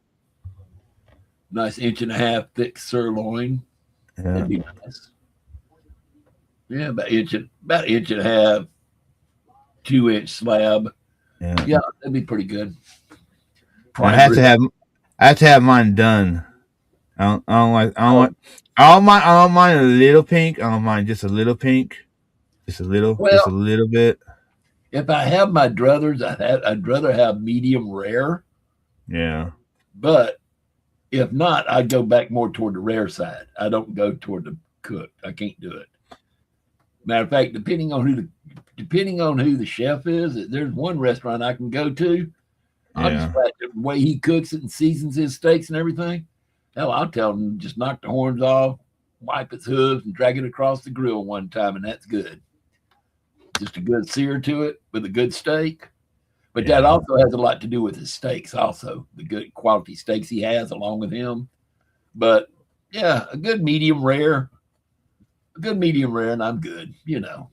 Nice 1.5 thick sirloin. Yeah. That'd be nice. Yeah, about inch and a half, 2-inch slab. Yeah, that'd be pretty good. I have to have mine done. I don't mind a little pink. I don't mind just a little pink. Just a little bit. If I have my druthers, I'd rather have medium rare. Yeah. But if not, I'd go back more toward the rare side. I don't go toward the cooked. I can't do it. Matter of fact, depending on who the chef is, there's one restaurant I can go to. I'll just like the way he cooks it and seasons his steaks and everything. Hell, I'll tell him just knock the horns off, wipe its hooves, and drag it across the grill one time, and that's good. Just a good sear to it with a good steak. But that also has a lot to do with his steaks also, the good quality steaks he has along with him. But, yeah, a good medium rare, and I'm good, you know.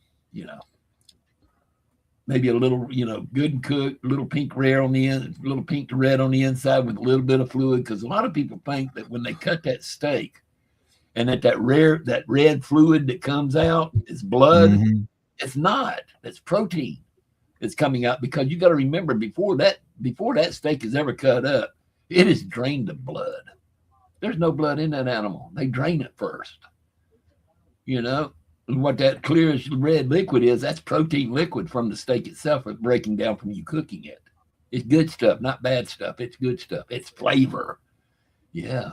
Maybe a little, good and cooked, a little pink rare on the end, a little pink to red on the inside with a little bit of fluid. Because a lot of people think that when they cut that steak and that red fluid that comes out is blood. Mm-hmm. It's not. It's protein that's coming out because you got to remember before that steak is ever cut up, it is drained of blood. There's no blood in that animal. They drain it first. And what that clearish red liquid is, that's protein liquid from the steak itself breaking down from you cooking it. It's good stuff, not bad stuff. It's good stuff. It's flavor. Yeah.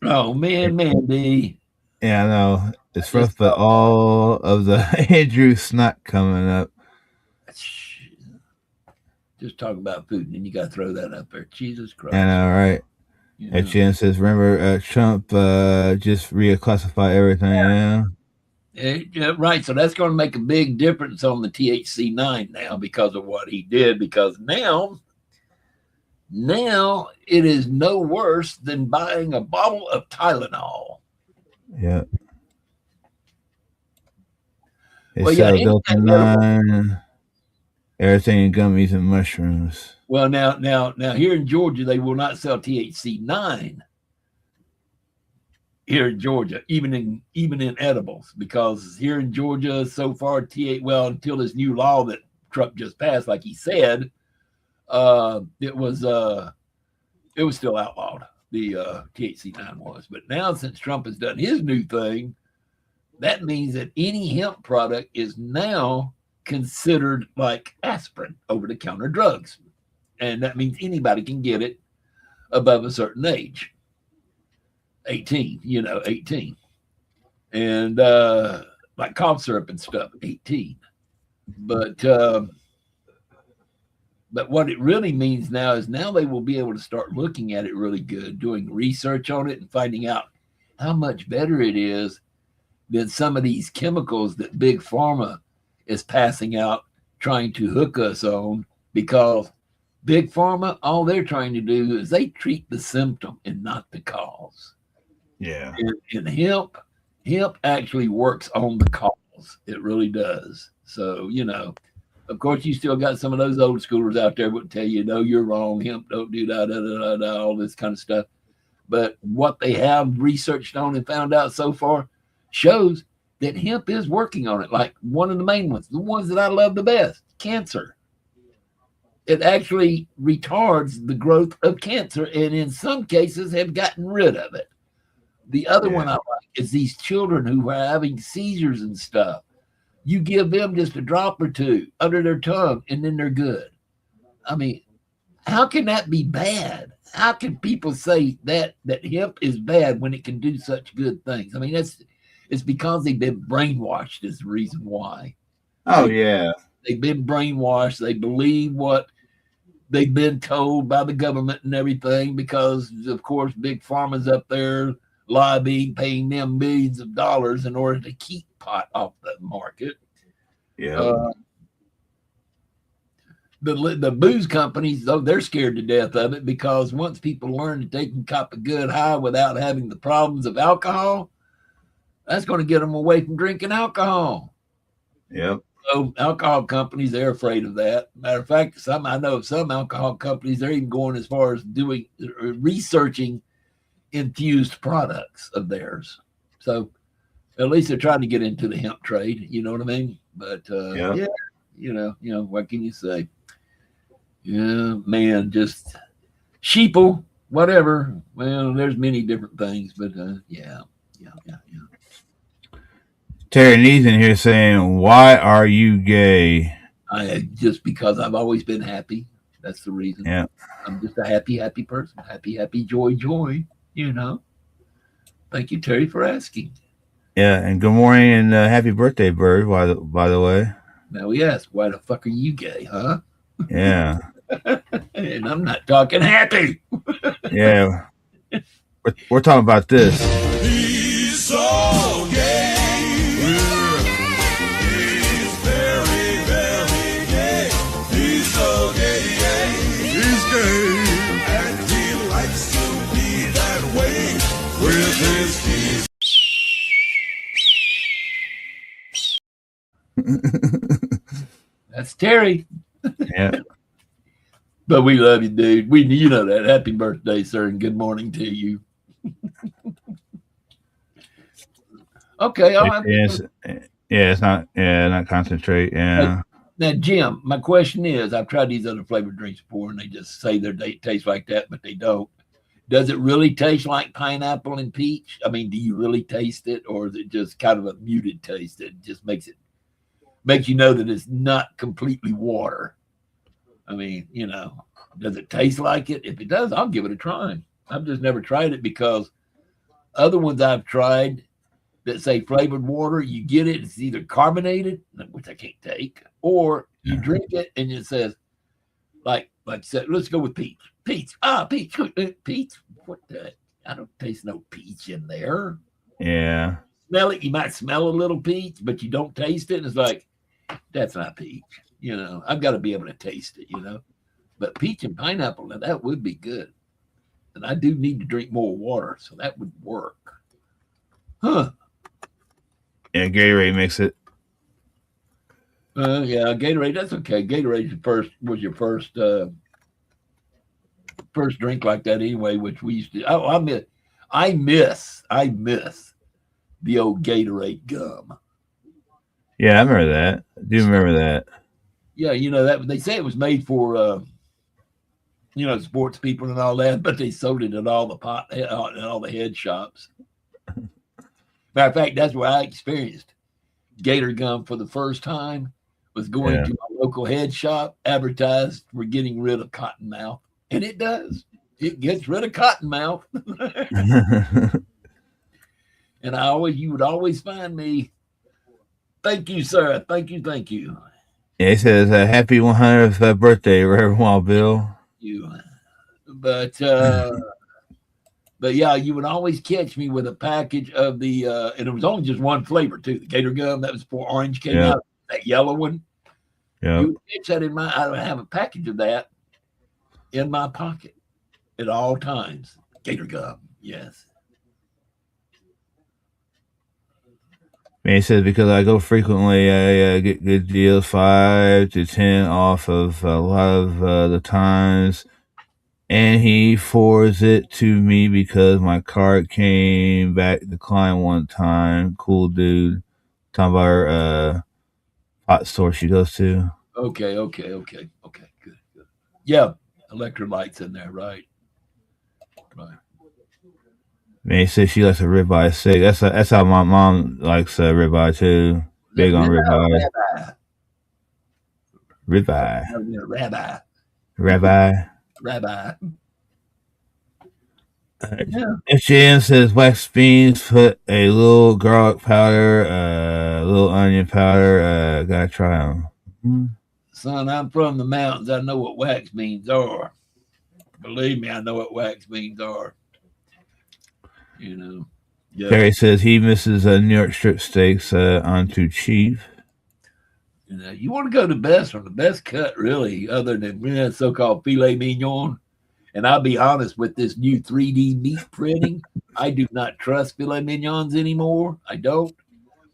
Oh, man, Mandy. Yeah, I know. It's rough, but all of the Andrew snot coming up. Just talk about food, and then you got to throw that up there. Jesus Christ. I know, right? You know. HN says, remember Trump just reclassified everything. Yeah, right. So that's going to make a big difference on the THC-9 now because of what he did. Because now it is no worse than buying a bottle of Tylenol. Yeah. They Well, sell yeah, Delta 9, everything in gummies and mushrooms. Well, now here in Georgia, they will not sell THC-9 here in Georgia, even in edibles, because here in Georgia so far, until this new law that Trump just passed, like he said, it was still outlawed. The THC-9 was, but now since Trump has done his new thing, that means that any hemp product is now considered like aspirin, over-the-counter drugs, and that means anybody can get it above a certain age. 18, 18. And like cough syrup and stuff, 18. But what it really means now is now they will be able to start looking at it really good, doing research on it and finding out how much better it is than some of these chemicals that Big Pharma is passing out, trying to hook us on, because Big Pharma, all they're trying to do is they treat the symptom and not the cause. Yeah. And hemp actually works on the cause. It really does. So, of course, you still got some of those old schoolers out there would tell you, no, you're wrong. Hemp don't do that, all this kind of stuff. But what they have researched on and found out so far shows that hemp is working on it. Like one of the main ones, the ones that I love the best, cancer. It actually retards the growth of cancer, and in some cases have gotten rid of it. The other one I like is these children who are having seizures and stuff. You give them just a drop or two under their tongue, and then they're good. I mean, how can that be bad? How can people say that hemp is bad when it can do such good things? I mean, it's because they've been brainwashed is the reason why. Oh, yeah. They've been brainwashed. They believe what they've been told by the government and everything because, of course, Big Pharma's up there lobbying, paying them millions of dollars in order to keep pot off the market. Yeah. The booze companies, though, they're scared to death of it because once people learn that they can cop a good high without having the problems of alcohol, that's going to get them away from drinking alcohol. Yep. So alcohol companies, they're afraid of that. Matter of fact, I know of some alcohol companies, they're even going as far as researching infused products of theirs. So at least they're trying to get into the hemp trade. You know what I mean? But yeah, what can you say? Yeah, man, just sheeple, whatever. Well, there's many different things, but yeah. Terry Nee's in here saying, "Why are you gay?" Just because I've always been happy. That's the reason. Yeah, I'm just a happy person. Happy, joy. Thank you, Terry, for asking. Yeah, and good morning and happy birthday, Bird. By the way. Now we ask, why the fuck are you gay, huh? Yeah. And I'm not talking happy. Yeah. We're talking about this. He's so gay. He's very, very gay. He's so gay. He's gay. And he likes to be that way with his keys. That's Terry. Yeah. But we love you, dude. You know that. Happy birthday, sir, and good morning to you. Okay. It's not concentrate. Yeah. Now, Jim, my question is, I've tried these other flavored drinks before, and they just say they taste like that, but they don't. Does it really taste like pineapple and peach? I mean, do you really taste it, or is it just kind of a muted taste that just makes you know that it's not completely water? I mean, does it taste like it? If it does, I'll give it a try. I've just never tried it because other ones I've tried that say flavored water, you get it, it's either carbonated, which I can't take, or you drink it and it says Like I said, let's go with peach. Peach. Peach. What the? I don't taste no peach in there. Yeah. Smell it. You might smell a little peach, but you don't taste it. And it's like, that's not peach. You know, I've got to be able to taste it, you know. But peach and pineapple, now that would be good. And I do need to drink more water, so that would work. Huh. Yeah, Gatorade makes it. Yeah, Gatorade, that's okay. Gatorade was your first drink like that anyway, which we used to. Oh, I miss the old Gatorade gum. Yeah, I remember that. I do remember that. Yeah, you know that they say it was made for sports people and all that, but they sold it at all the head shops. Matter of fact, that's where I experienced Gator gum for the first time. Was going to my local head shop, advertised for getting rid of cotton mouth, and it does. It gets rid of cotton mouth. And you would always find me. Thank you, sir. Thank you. Yeah, it says happy 100th birthday, Reverend Wild Bill. But yeah, you would always catch me with a package of the and it was only just one flavor too. The Gator gum that was before orange came out, that yellow one. Yeah, you would catch that I would have a package of that in my pocket at all times. Gator gum, yes. Man, he says because I go frequently, I get good deals, 5 to 10 off of a lot of the times. And he forwards it to me because my card came back declined one time. Cool dude. Talking about her pot store she goes to. Okay. Good. Yeah, electrolytes in there, right. Man, he says she likes a ribeye steak. That's how my mom likes ribeye too. Big on ribeye. Ribeye. Rabbi. FJM says wax beans, put a little garlic powder, a little onion powder. Gotta try them. Son, I'm from the mountains. I know what wax beans are. Believe me, I know what wax beans are. You know. Yeah. Terry says he misses New York strip steaks on Too Cheap. You know, you want to go to the best cut, really, other than so-called filet mignon. And I'll be honest, with this new 3D meat printing, I do not trust filet mignons anymore. I don't.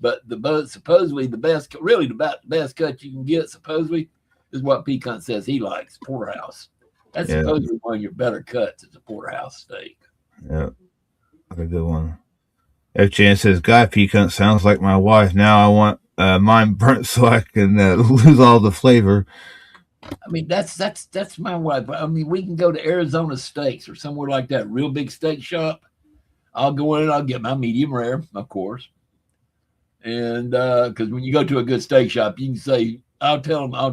But supposedly the best cut you can get, supposedly, is what Pecan says he likes, porterhouse. That's supposedly one of your better cuts is a porterhouse steak. Yeah, that's a good one. FJN says, God, Pecan sounds like my wife. Now I want mine burnt so I can lose all the flavor. I mean, that's my wife. I mean, we can go to Arizona Steaks or somewhere like that, real big steak shop. I'll go in and I'll get my medium rare, of course. And because when you go to a good steak shop, you can say, I'll tell them, I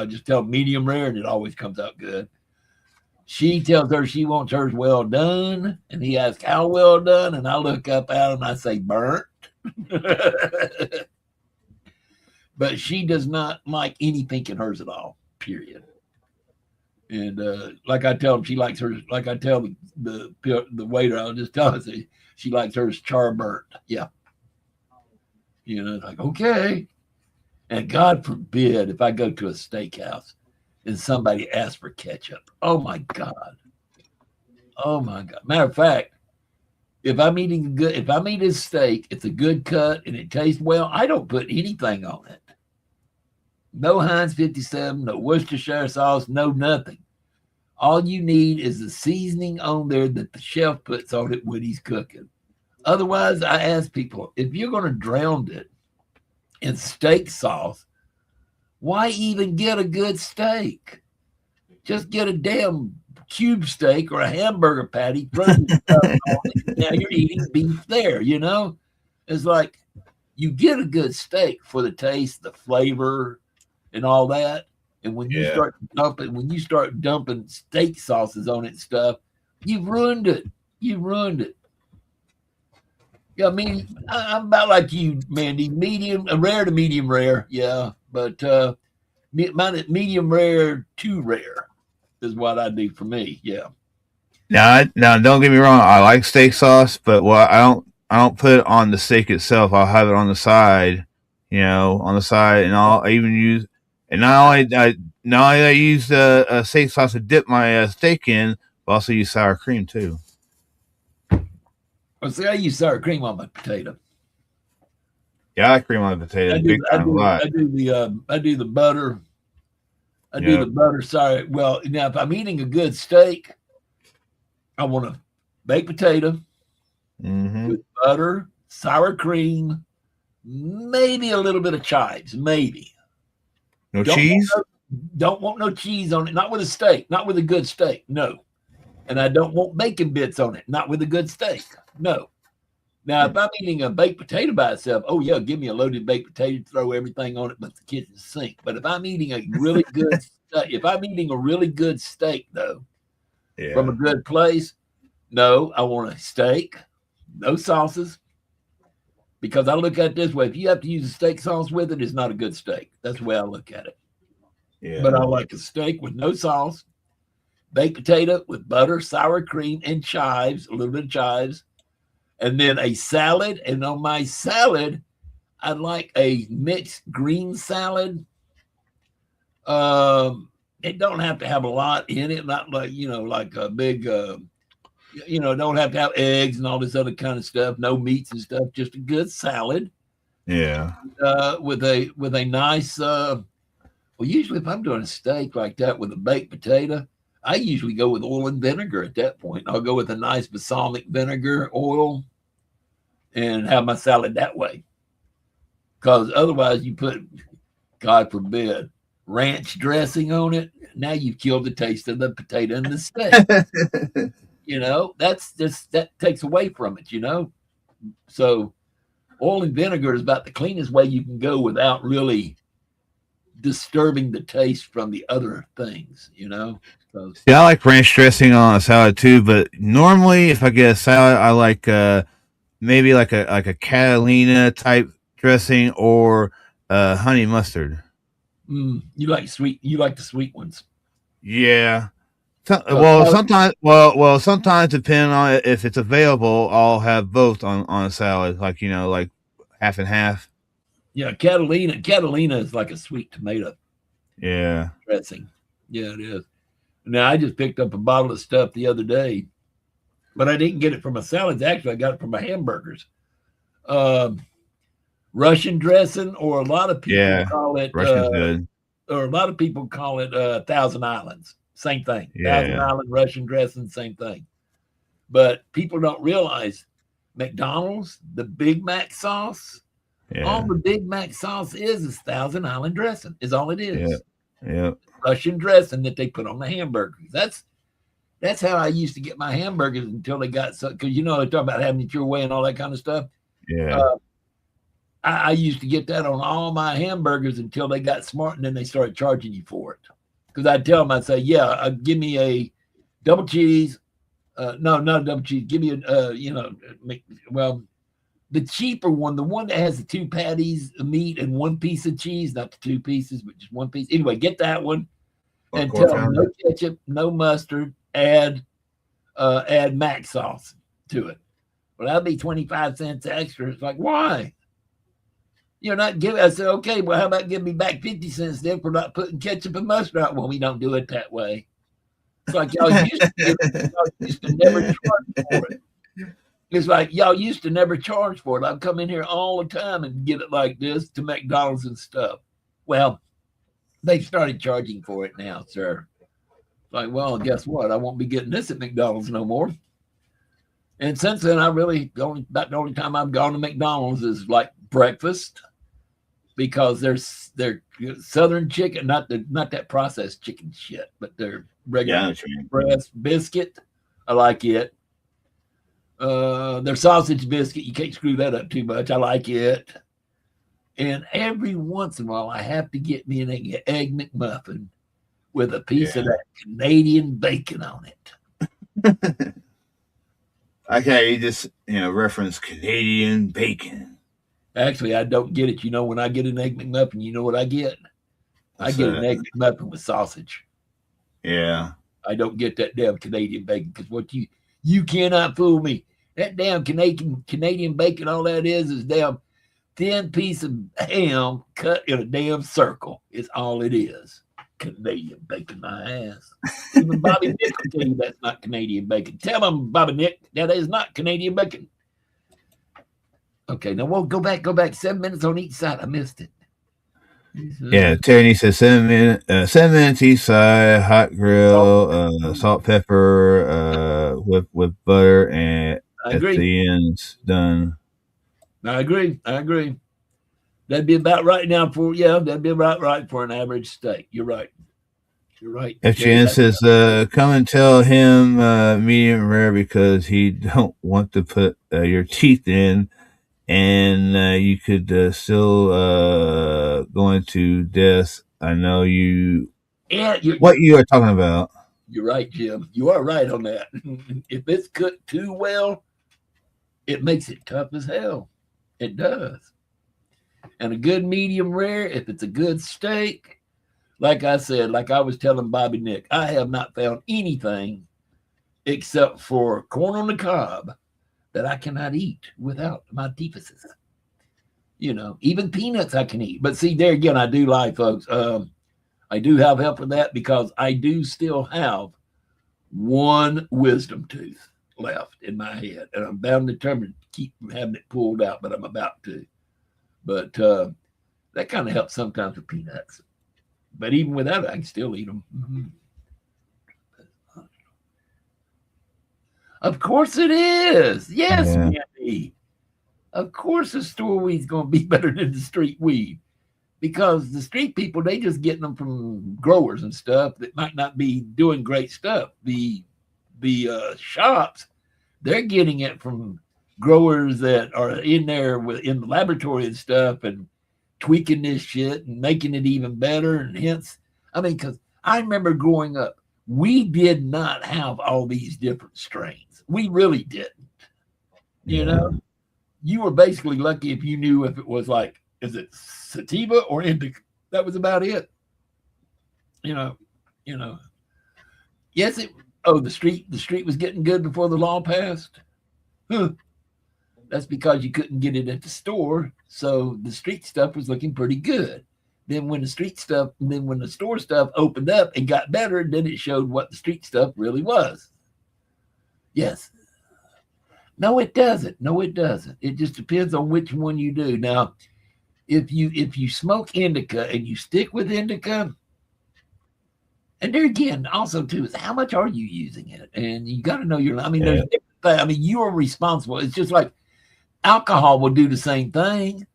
just tell them medium rare, and it always comes out good. She tells her she wants hers well done, and he asks how well done, and I look up at him and I say burnt. But she does not like any pink in hers at all, period. And like I tell him, she likes hers, like I tell the waiter, I'll just tell her she likes hers char burnt. Yeah. You know, it's like, okay. And God forbid if I go to a steakhouse and somebody asks for ketchup. Oh my God. Matter of fact, if I'm eating a steak, it's a good cut and it tastes well, I don't put anything on it. No Heinz 57, no Worcestershire sauce, no nothing. All you need is the seasoning on there that the chef puts on it when he's cooking. Otherwise, I ask people, if you're going to drown it in steak sauce, why even get a good steak? Just get a damn cube steak or a hamburger patty. Now you're eating beef there, you know? It's like you get a good steak for the taste, the flavor, and all that. And when you start dumping steak sauces on it and stuff, you've ruined it. Yeah, I mean, I'm about like you, Mandy. Medium rare to medium rare, yeah. But Mine is medium rare to rare is what I do for me. Yeah. Now, don't get me wrong. I like steak sauce, but I don't put it on the steak itself. I'll have it on the side, on the side, and I'll even use. And not only I use steak sauce to dip my steak in, but also use sour cream too. Well, see, I use sour cream on my potato. Yeah, I like cream on the potato. I do the butter. I do the butter. Sorry. Well, now if I'm eating a good steak, I want a baked potato with butter, sour cream, maybe a little bit of chives, maybe. No cheese? Don't want no cheese on it. Not with a steak. Not with a good steak. No. And I don't want bacon bits on it. Not with a good steak. No. Now, if I'm eating a baked potato by itself, oh yeah, give me a loaded baked potato, throw everything on it but the kitchen sink. But if I'm eating a really good steak though, from a good place, no, I want a steak, no sauces. Because I look at it this way, if you have to use a steak sauce with it, it's not a good steak. That's the way I look at it. Yeah. But I like a steak with no sauce, baked potato with butter, sour cream, and chives, a little bit of chives. And then a salad. And on my salad, I'd like a mixed green salad. It don't have to have a lot in it, not like, like a big, don't have to have eggs and all this other kind of stuff, no meats and stuff, just a good salad. Yeah. With a nice, usually if I'm doing a steak like that with a baked potato, I usually go with oil and vinegar at that point. I'll go with a nice balsamic vinegar oil and have my salad that way. Because otherwise you put, God forbid, ranch dressing on it. Now you've killed the taste of the potato and the steak. That takes away from it, So oil and vinegar is about the cleanest way you can go without really disturbing the taste from the other things, Yeah, I like ranch dressing on a salad too, but normally if I get a salad, I like maybe like a Catalina type dressing or honey mustard. You like the sweet ones. Yeah. Sometimes depending on if it's available, I'll have both on a salad, like like half and half. Yeah, Catalina is like a sweet tomato. Yeah. Dressing. Yeah, it is. Now I just picked up a bottle of stuff the other day, but I didn't get it from my salads. Actually, I got it from my hamburgers. Russian dressing, or a lot of people call it Russian's good. Or a lot of people call it Thousand Islands. Same thing. Yeah. Thousand Island Russian dressing, same thing. But people don't realize McDonald's, the Big Mac sauce, all the Big Mac sauce is Thousand Island dressing, is all it is. Yeah. Russian dressing that they put on the hamburgers. That's how I used to get my hamburgers until they got so, because they talk about having it your way and all that kind of stuff. Yeah. I used to get that on all my hamburgers until they got smart, and then they started charging you for it. Because I'd tell them, I'd say, give me a double cheese. No, not a double cheese. Give me the cheaper one, the one that has the 2 patties of meat and 1 piece of cheese, not the 2 pieces, but just 1 piece. Anyway, get that one and tell them no ketchup, no mustard, add Mac sauce to it. Well, that'll be 25 cents extra. It's like, why? You're not giving. I said, okay, well, how about giving me back 50 cents then for not putting ketchup and mustard out? Well, we don't do it that way. It's like y'all used to never charge for it. It's like y'all used to never charge for it. I've come in here all the time and get it like this to McDonald's and stuff. Well, they've started charging for it now, sir. Like, well, guess what? I won't be getting this at McDonald's no more. And since then, about the only time I've gone to McDonald's is like breakfast, because they're Southern chicken, not that processed chicken shit, but they're regular breast biscuit. I like it. Their sausage biscuit, you can't screw that up too much. I like it. And every once in a while, I have to get me an egg McMuffin with a piece of that Canadian bacon on it. Okay, you just reference Canadian bacon. Actually, I don't get it. When I get an egg McMuffin, you know what I get? I get an egg McMuffin with sausage. Yeah. I don't get that damn Canadian bacon because you cannot fool me. That damn Canadian bacon, all that is damn thin piece of ham cut in a damn circle. Is all it is. Canadian bacon, my ass. Even Bobby Nick will tell you that's not Canadian bacon. Tell him, Bobby Nick, that is not Canadian bacon. Okay, now we'll go back. 7 minutes on each side. I missed it. Yeah, Terry says 7 minutes. 7 minutes each side. Hot grill, salt, pepper, with butter, and at the end it's done. I agree. That'd be about right now that'd be about right for an average steak. You're right. FGN says, come and tell him medium rare because he don't want to put your teeth in, and you could still go into death. I know you. Yeah, what you are talking about. You're right, Jim. You are right on that. If it's cooked too well, it makes it tough as hell. It does. And a good medium rare, if it's a good steak, like I said, like I was telling Bobby Nick, I have not found anything except for corn on the cob that I cannot eat without my deficits. Even peanuts I can eat. But see, there again, I do lie, folks. I do have help with that because I do still have one wisdom tooth left in my head. And I'm bound and determined to keep from having it pulled out, but I'm about to. But that kind of helps sometimes with peanuts. But even without it, I can still eat them. Mm-hmm. Of course it is. Yes, Mandy. Of course the store weed's going to be better than the street weed. Because the street people, they just getting them from growers and stuff that might not be doing great stuff. The shops, they're getting it from growers that are in there in the laboratory and stuff and tweaking this shit and making it even better. And hence, because I remember growing up, we did not have all these different strains. We really didn't. You were basically lucky if you knew if it was like, is it sativa or indica? That was about it. Yes, the street was getting good before the law passed. That's because you couldn't get it at the store. So the street stuff was looking pretty good. Then when the store stuff opened up and got better, then it showed what the street stuff really was. Yes. No, it doesn't. It just depends on which one you do. Now, if you smoke indica and you stick with indica, and there again, also too, is how much are you using it? And you got to know you are responsible. It's just like alcohol will do the same thing,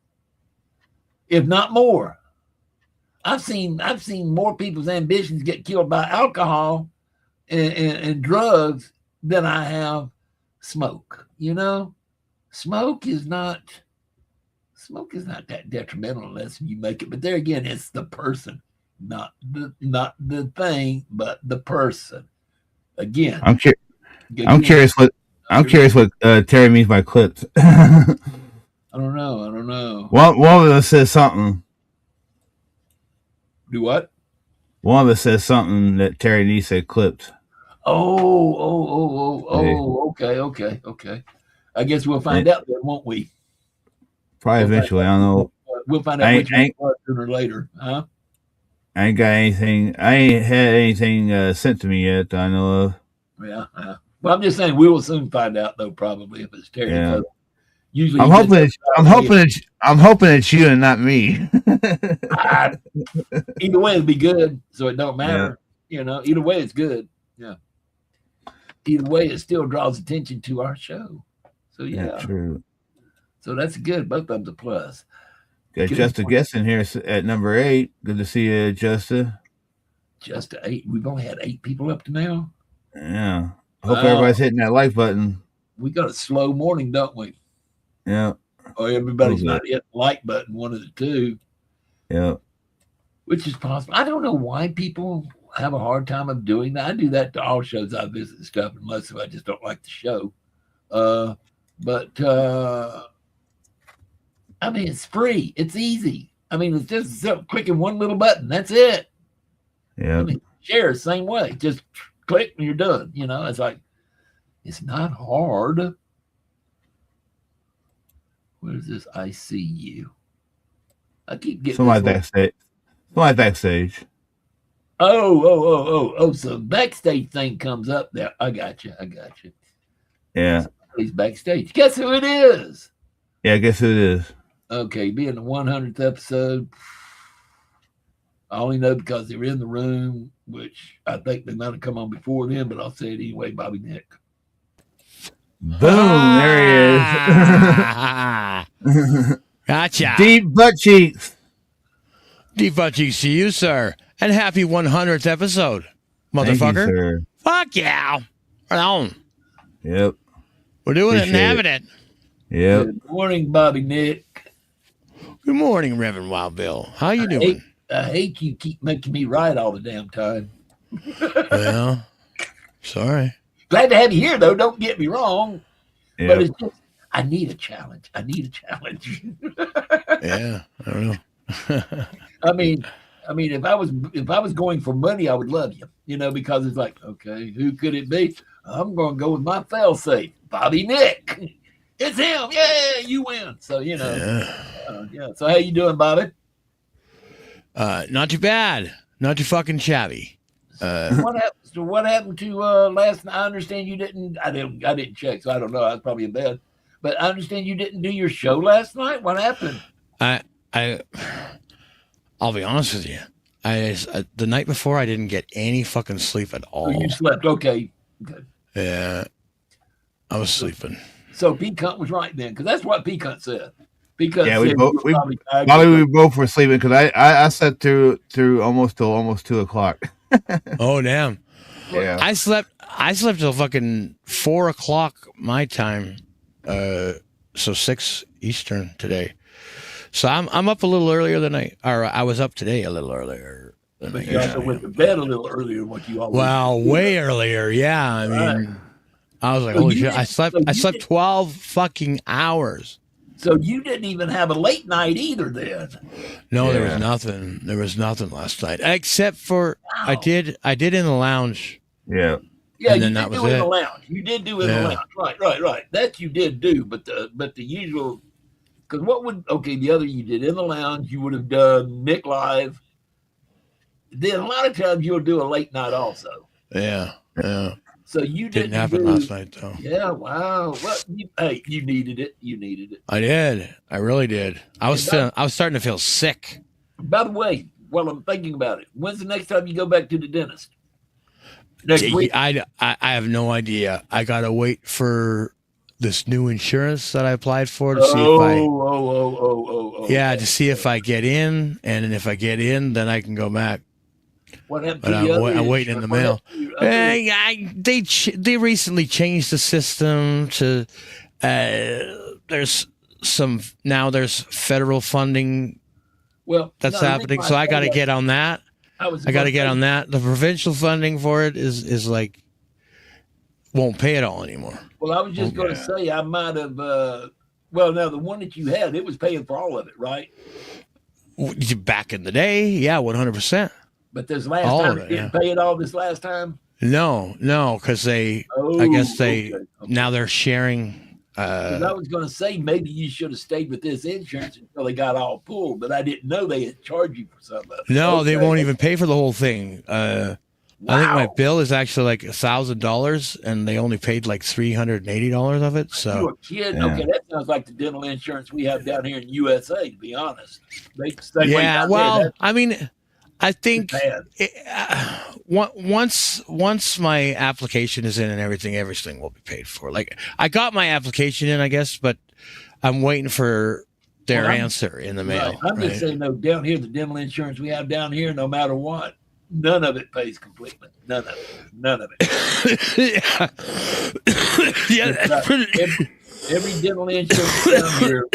if not more. I've seen more people's ambitions get killed by alcohol and drugs than I have smoke. Smoke is not that detrimental unless you make it. But there again, it's the person, not the thing, but the person. Again, I'm curious what Terry means by clipped. I don't know. One of us says something. Do what? One of us says something that Terry needs said clipped. Okay. I guess we'll find out then, won't we? Probably eventually. I don't know. We'll find out which one sooner or later, huh? I ain't got anything. I ain't had anything sent to me yet that I know of. Yeah. Well, I'm just saying we will soon find out though, probably if it's Terry. Yeah. Usually, I'm hoping it's you and not me. Either way, it'll be good, so it don't matter. Yeah. Either way, it's good. Yeah. Either way, it still draws attention to our show. So yeah, true. So that's good. Both of them's a plus. Got Justa guessing here at number 8. Good to see you, Justa. Just 8. We've only had 8 people up to now. Yeah. Hope everybody's hitting that like button. We got a slow morning, don't we? Yeah. Or everybody's not hitting the like button, one of the two. Yeah. Which is possible. I don't know why people have a hard time of doing that. I do that to all shows I visit and stuff, unless if I just don't like the show. But it's free. It's easy. I mean, it's just clicking one little button. That's it. Yeah. I mean, share same way. Just click and you're done. You know, it's like it's not hard. What is this? I see you. I keep getting Somebody this backstage. Somebody backstage. Oh. So backstage thing comes up there. I got you. Yeah. He's backstage. Guess who it is? Yeah, I guess it is. Okay, being the 100th episode. I only know because they're in the room, which I think they might have come on before then, but I'll say it anyway. Bobby Nick. Boom! There he is. Gotcha. Deep butt cheeks. Deep butt cheeks to you, sir. And happy 100th episode, motherfucker. Thank you, sir. Fuck yeah. Right on. Yep. We're doing it and Appreciate having it. Yep. Good morning, Bobby Nick. Good morning, Reverend Wild Bill. How you doing? I hate you keep making me right all the damn time. Well, sorry. Glad to have you here, though. Don't get me wrong. But Yep. it's just, I need a challenge. Yeah, I don't know. I mean, if I was going for money, I would love you, you know, because it's like, okay, who could it be? I'm going to go with my fail-safe, Bobby Nick. It's him. Yeah, you win. So, you know, yeah. So how you doing, Bobby? Not too bad. Not too fucking shabby. What happened to last night? I understand you didn't. I didn't check, so I don't know. I was probably in bed. But I understand you didn't do your show last night. What happened? I'll be honest with you. The night before, I didn't get any fucking sleep at all. Oh, you slept. Okay. Yeah, I was sleeping. So P Cunt was right then, because that's what P Cunt said. Because Yeah, we both were sleeping because I slept through almost till almost 2:00. Oh damn! Yeah. I slept till fucking 4:00 my time. So 6 Eastern today. So I'm up a little earlier than I was up today a little earlier. But you also went to bed a little earlier than what you always Well, do. way earlier. Yeah, I mean, I was like, So holy you shit! I slept 12 fucking hours. So you didn't even have a late night either then. No, there Yeah. was nothing. There was nothing last night except for Wow. I did in the lounge. Yeah. Yeah, And you then did that was do it in it. the lounge. You did do it in the lounge. Right. That you did do, but the usual, because the other you did in the lounge, you would have done Nick Live. Then a lot of times you'll do a late night also. Yeah. So you Didn't happen last night though. Yeah, wow. Well, you needed it. You needed it. I did. I really did. I was starting to feel sick. By the way, while I'm thinking about it, when's the next time you go back to the dentist? Next week. I have no idea. I gotta wait for this new insurance that I applied for to see if I to see if I get in, and if I get in, then I can go back. What happened But to the other I'm waiting in the insurance? mail. What happened to your other- They recently changed the system to there's federal funding Well, that's no, the happening, reason so I say got to that- get on that. I got to get on that. The provincial funding for it is like won't pay it all anymore. Well, I was just going to say I might have. Well, now the one that you had, it was paying for all of it, right? Back in the day, yeah, 100%. But this last All time, of it it, didn't pay it all this last time. No, because I guess they now they're sharing. 'Cause I was going to say maybe you should have stayed with this insurance until they got all pulled, but I didn't know they had charged you for some of it. No, they Okay. won't even pay for the whole thing. I think my Wow. bill is actually like $1,000, and they only paid like $380 of it. You So a kid? Yeah. Okay, that sounds like the dental insurance we have down here in USA. To be honest, they stay way yeah, down well, there. I mean, I think That's bad. once my application is in and everything will be paid for. Like I got my application in, I guess, but I'm waiting for their Well, I'm- answer in the mail. Right. I'm just saying, no, down here, the dental insurance we have down here, no matter what, none of it pays completely. None of it. yeah, yeah, that's pretty. Every dental insurance down here,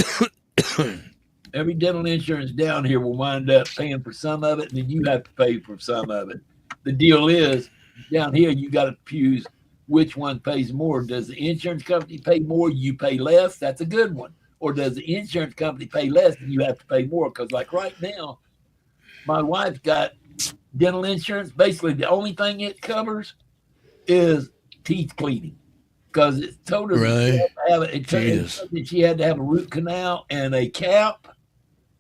every dental insurance down here will wind up paying for some of it, and then you have to pay for some of it. The deal is, down here, you got to choose which one pays more. Does the insurance company pay more? You pay less. That's a good one. or does the insurance company pay less and you have to pay more? Because like right now, my wife's got dental insurance. Basically, the only thing it covers is teeth cleaning, because it told her that she had to have a root canal and a cap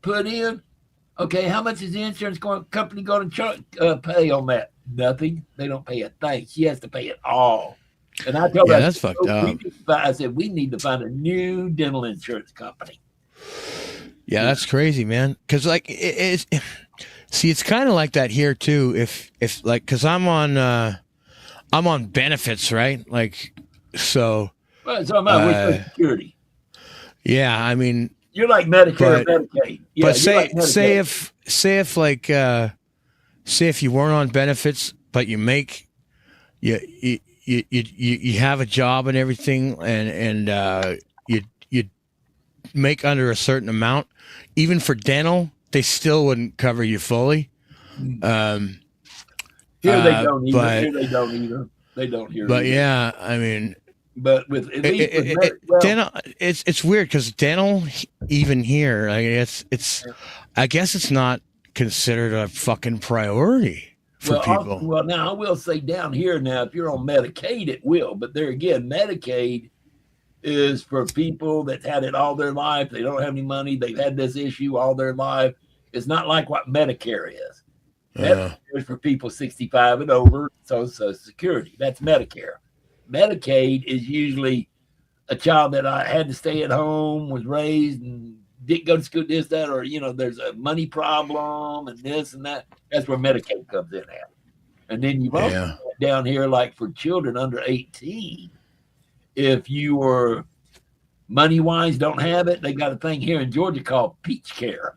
put in. Okay, how much is the insurance company going to pay on that? Nothing. They don't pay a thing. She has to pay it all. And I told her, that's fucked up. I said, we need to find a new dental insurance company. Yeah, that's crazy, man. Because like it's kind of like that here too. If like, because I'm on benefits, right? Like, so. Well, so I'm out with Social Security. Yeah, I mean, you're like Medicare or Medicaid. Yeah, but say if you weren't on benefits, but you make you have a job and everything, and you make under a certain amount, even for dental, they still wouldn't cover you fully. Here they don't either. Here they don't either. They don't hear. But either. yeah, I mean, but with at least dental, it's weird because dental, even here, I guess it's not considered a fucking priority for people. Now I will say down here now, if you're on Medicaid, it will. But there again, Medicaid is for people that had it all their life. They don't have any money. They've had this issue all their life. It's not like what Medicare is. Medicare is for people 65 and over. Social Security. That's Medicare. Medicaid is usually a child that I had to stay at home, was raised and didn't go to school, this, that, or, there's a money problem and this and that. That's where Medicaid comes in at. And then you've also got down here, like for children under 18, if you were money-wise don't have it, they got a thing here in Georgia called Peach Care.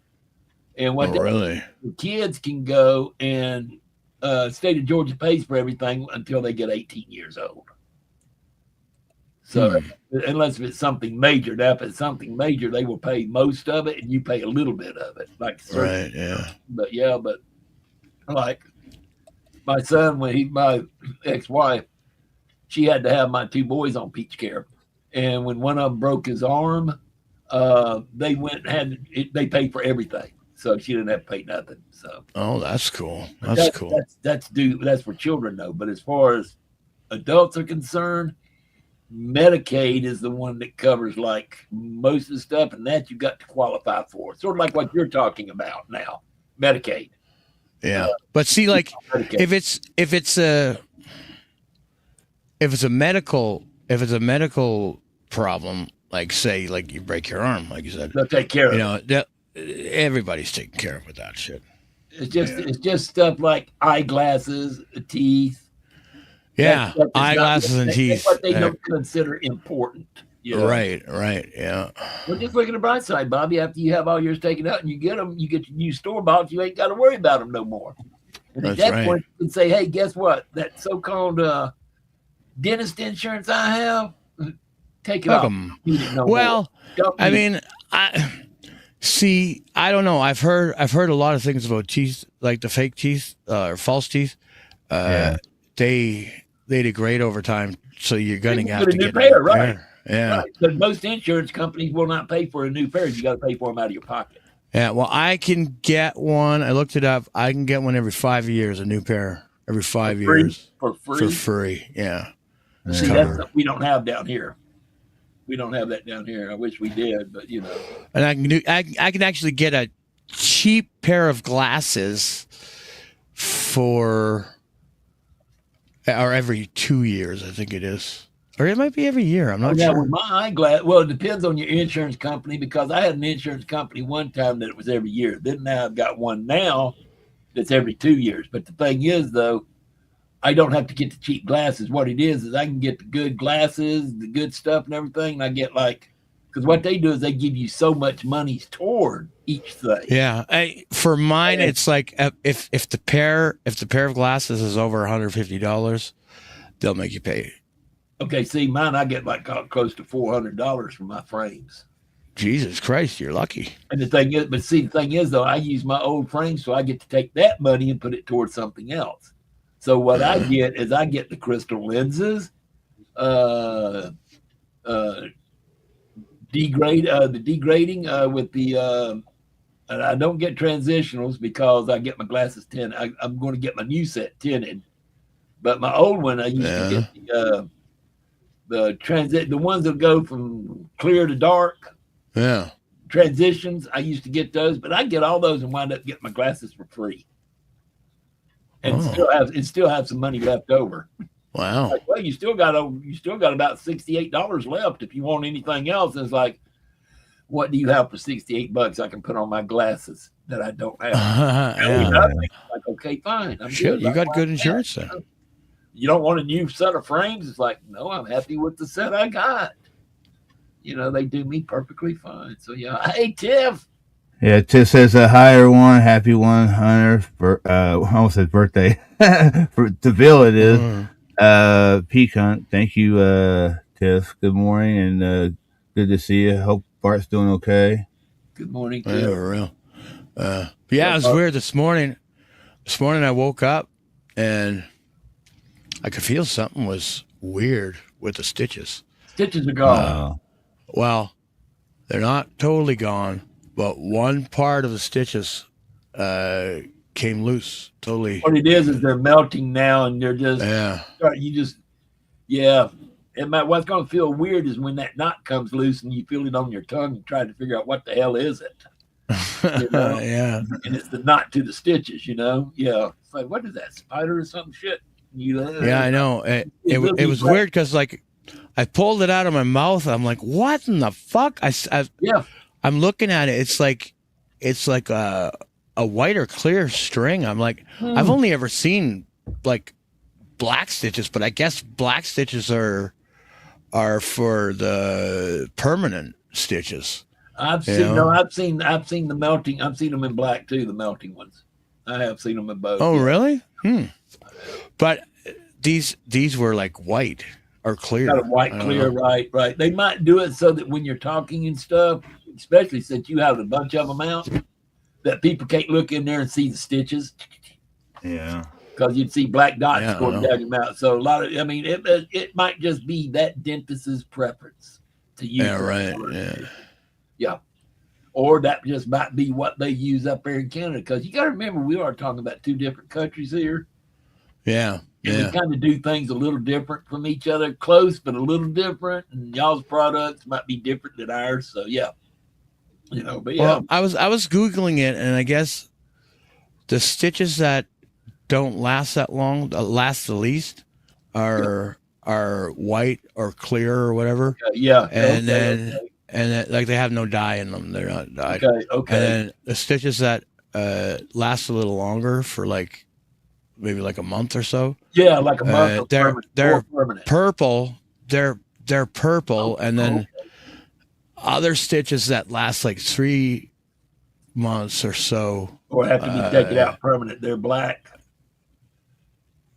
And what the kids can go and state of Georgia pays for everything until they get 18 years old. So unless it's something major, now if it's something major, they will pay most of it and you pay a little bit of it. Like But like my son, my ex-wife, she had to have my two boys on Peach Care. And when one of them broke his arm, they went and they paid for everything. So she didn't have to pay nothing. So that's cool. That's cool. That's for children though. But as far as adults are concerned, Medicaid is the one that covers like most of the stuff, and that you've got to qualify for. Sort of like what you're talking about now, Medicaid. Yeah, but see, like if it's a medical problem, like say like you break your arm, like you said, they'll take care of it. Everybody's taking care of with that shit. It's just stuff like eyeglasses, teeth. Yeah, eyeglasses and teeth. That's what they don't consider important. Right, yeah. Well, just look at the bright side, Bobby. After you have all yours taken out and you get them, you get your new store-bought, you ain't got to worry about them no more. And at that point, you can say, hey, guess what? That so-called dentist insurance I have, take it off. I mean, I don't know. I've heard a lot of things about teeth, like the fake teeth or false teeth. They degrade over time, so you're going to have to get a new pair, right? Yeah. Right. But most insurance companies will not pay for a new pair. You got to pay for them out of your pocket. Yeah. Well, I can get one. I looked it up. I can get one every 5 years, a new pair every 5 years for free. For free. Yeah. See, that's something we don't have down here. We don't have that down here. I wish we did, but And I can actually get a cheap pair of glasses for. Or every 2 years, I think it is. Or it might be every year. I'm not sure. With my eyeglass, well, it depends on your insurance company, because I had an insurance company one time that it was every year. Then now I've got one now that's every 2 years. But the thing is, though, I don't have to get the cheap glasses. What it is I can get the good glasses, the good stuff and everything. And I get because what they do is they give you so much money toward each thing. Yeah. For mine, it's like if the pair of glasses is over $150, they'll make you pay. Okay, see, mine I get close to $400 for my frames. Jesus Christ, you're lucky. And the thing is, though, I use my old frames, so I get to take that money and put it towards something else. So what I get is I get the crystal lenses, the degrading with the. And I don't get transitionals because I get my glasses tinted. I'm going to get my new set tinted, but my old one I used to get the ones that go from clear to dark. Yeah. Transitions, I used to get those, but I get all those and wind up getting my glasses for free, and still have some money left over. Wow. Like, well, you still got about $68 left if you want anything else. And it's like, what do you have for $68 I can put on my glasses that I don't have? Like, okay, fine. Shit, you got good insurance then. You don't want a new set of frames? It's like, no, I'm happy with the set I got. They do me perfectly fine. So yeah. Hey, Tiff. Yeah, Tiff says a higher one, happy 100th, I almost said birthday. To Bill it is. Peak Hunt. Thank you, Tiff. Good morning and good to see you. Hope Bart's doing okay. Good morning, Yeah, Tiff. for real. Yeah, it was weird this morning. This morning I woke up and I could feel something was weird with the stitches. Stitches are gone. Well, they're not totally gone, but one part of the stitches came loose totally. What it is they're melting now, and they're just what's going to feel weird is when that knot comes loose and you feel it on your tongue and try to figure out what the hell is it. Yeah, and it's the knot to the stitches. Yeah, it's like, what is that, spider or some shit? Yeah, I know. It was weird because like I pulled it out of my mouth. I'm like, what in the fuck? I'm looking at it. It's like a white or clear string. I'm like, I've only ever seen like black stitches, but I guess black stitches are for the permanent stitches. I've seen the melting. I've seen them in black too, the melting ones. I have seen them in both. Oh, really? But these were like white or clear. Got a white clear, right. They might do it so that when you're talking and stuff, especially since you have a bunch of them out, that people can't look in there and see the stitches. Yeah. Because you'd see black dots going down your mouth. So it might just be that dentist's preference to use. Yeah, right. Yeah. Or that just might be what they use up there in Canada. Because you got to remember, we are talking about two different countries here. Yeah. And we kind of do things a little different from each other, close, but a little different. And y'all's products might be different than ours. So, yeah. But yeah. Well, I was Googling it, and I guess the stitches that don't last that long, last the least, are white or clear or whatever. Yeah. And then like they have no dye in them. They're not dyed. Okay. And then the stitches that last a little longer for like maybe like a month or so. Yeah, like a month. They're purple. They're purple, and then other stitches that last like 3 months or so. Or have to be taken out permanent. They're black.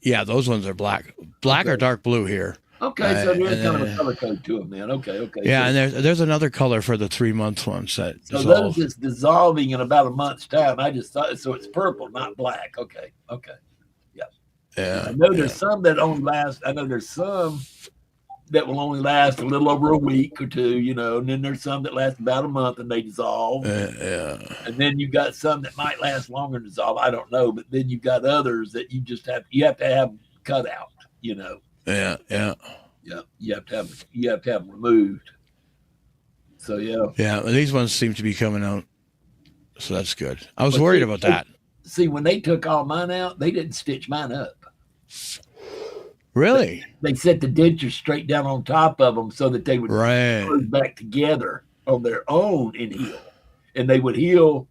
Yeah, those ones are black. Black or dark blue here. Okay, so there's kind of a color code to them, man. Okay. Yeah, and there's another color for the 3 month ones that so dissolve. those is dissolving in about a month's time. I just thought so. It's purple, not black. Okay. Yeah. I know there's some that only last. I know there's some that will only last a little over a week or two, and then there's some that last about a month and they dissolve. Yeah. And then you've got some that might last longer and dissolve. I don't know, but then you've got others that you have to have cut out. Yeah. Yeah. You have to have them removed. So yeah. Yeah. Well, these ones seem to be coming out, so that's good. I was worried about that. See, when they took all mine out, they didn't stitch mine up. Really? They set the dentures straight down on top of them so that they would Right. back together on their own and heal. And they would heal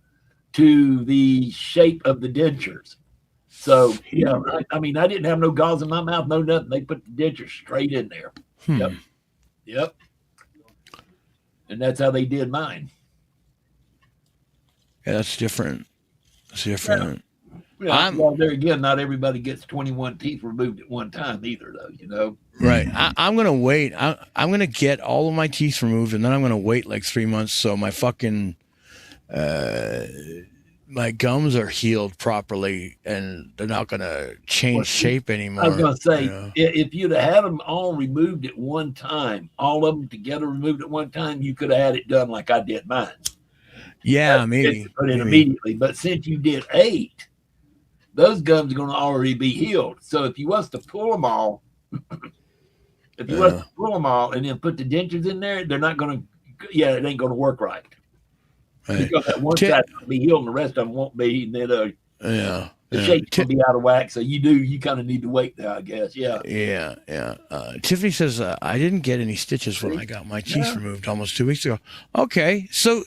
to the shape of the dentures. So, yeah, I didn't have no gauze in my mouth, no nothing. They put the dentures straight in there. Yep. And that's how they did mine. Yeah, that's different. It's different. Yeah. Well, there again, not everybody gets 21 teeth removed at one time either, though, Right. I'm going to wait. I'm going to get all of my teeth removed, and then I'm going to wait like 3 months so my fucking my gums are healed properly and they're not going to change shape anymore. I was going to say, you know? if you'd have had them all removed at one time, all of them together removed at one time, you could have had it done like I did mine. Yeah, maybe. Put in maybe. immediately. But since you did 8, those gums are going to already be healed. So if you was to pull them all, and then put the dentures in there, they're not going to, it ain't going to work right. Right. Because that one side's going to be healed and the rest of them won't be. And then the shape's going to be out of whack. So you kind of need to wait there, I guess. Yeah. Yeah. Tiffany says, I didn't get any stitches when I got my teeth removed almost 2 weeks ago. Okay. So,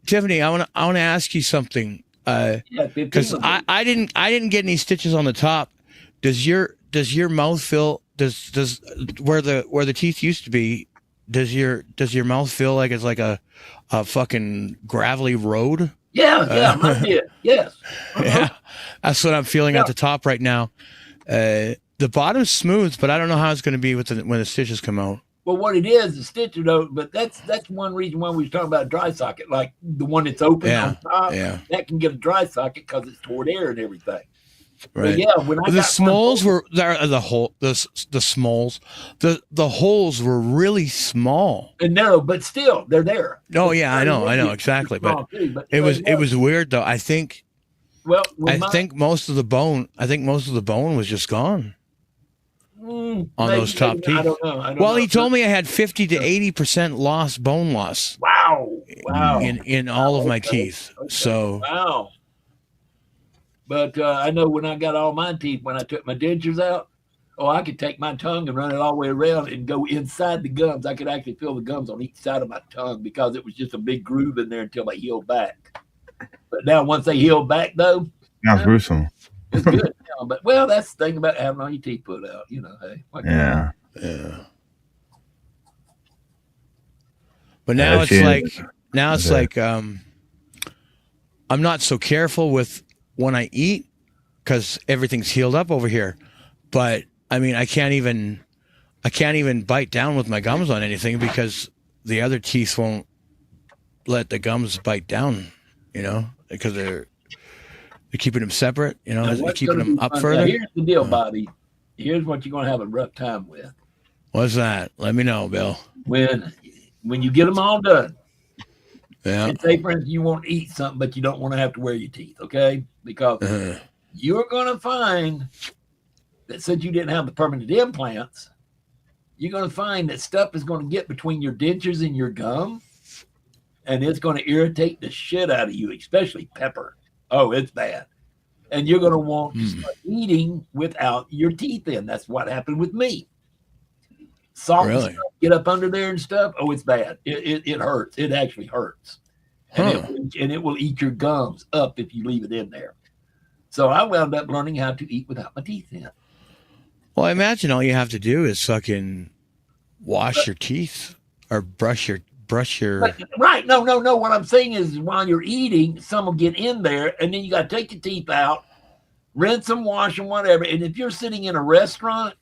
Tiffany, I want to ask you something. Because I didn't get any stitches on the top. Does your mouth feel, does where the teeth used to be, does your mouth feel like it's like a fucking gravelly road? Yeah, mine did. Yes. Yeah, that's what I'm feeling at the top right now. The bottom's smooth, but I don't know how it's going to be when the stitches come out. Well, what it is, the stitcher though, but that's one reason why we was talking about dry socket, like the one that's open on top. Yeah. That can get a dry socket because it's toward air and everything. Right. But when I the got smalls were there. The smalls, the holes were really small and narrow, but still they're there. Oh yeah, I know exactly. But it was weird though. I think most of the bone was just gone on those top teeth. I don't know. Well, he told me I had 50 to 80% bone loss. Wow. In all of my teeth. Okay. So wow. But I know when I got all my teeth, when I took my dentures out, I could take my tongue and run it all the way around and go inside the gums. I could actually feel the gums on each side of my tongue because it was just a big groove in there until they healed back. But now once they healed back, though, not gruesome. It's good. But that's the thing about having all your teeth put out. Hey. Yeah. But now it's like I'm not so careful with when I eat because everything's healed up over here. But I mean, I can't even bite down with my gums on anything because the other teeth won't let the gums bite down, because they're keeping them separate, keeping them up further. Now, here's the deal, Bobby. Here's what you're going to have a rough time with. What's that? Let me know, Bill. When you get them all done, and say, for instance, you want to eat something, but you don't want to have to wear your teeth, okay? Because you're going to find that since you didn't have the permanent implants, you're going to find that stuff is going to get between your dentures and your gum, and it's going to irritate the shit out of you, especially pepper. Oh, it's bad. And you're going to want to start eating without your teeth in. That's what happened with me. Salt and stuff, get up under there and stuff. Oh, it's bad. It hurts. It actually hurts. And it will eat your gums up if you leave it in there. So I wound up learning how to eat without my teeth in. Well, I imagine all you have to do is fucking wash your teeth or brush your. Right. No. What I'm saying is while you're eating, some will get in there, and then you got to take your teeth out, rinse them, wash them, whatever. And if you're sitting in a restaurant,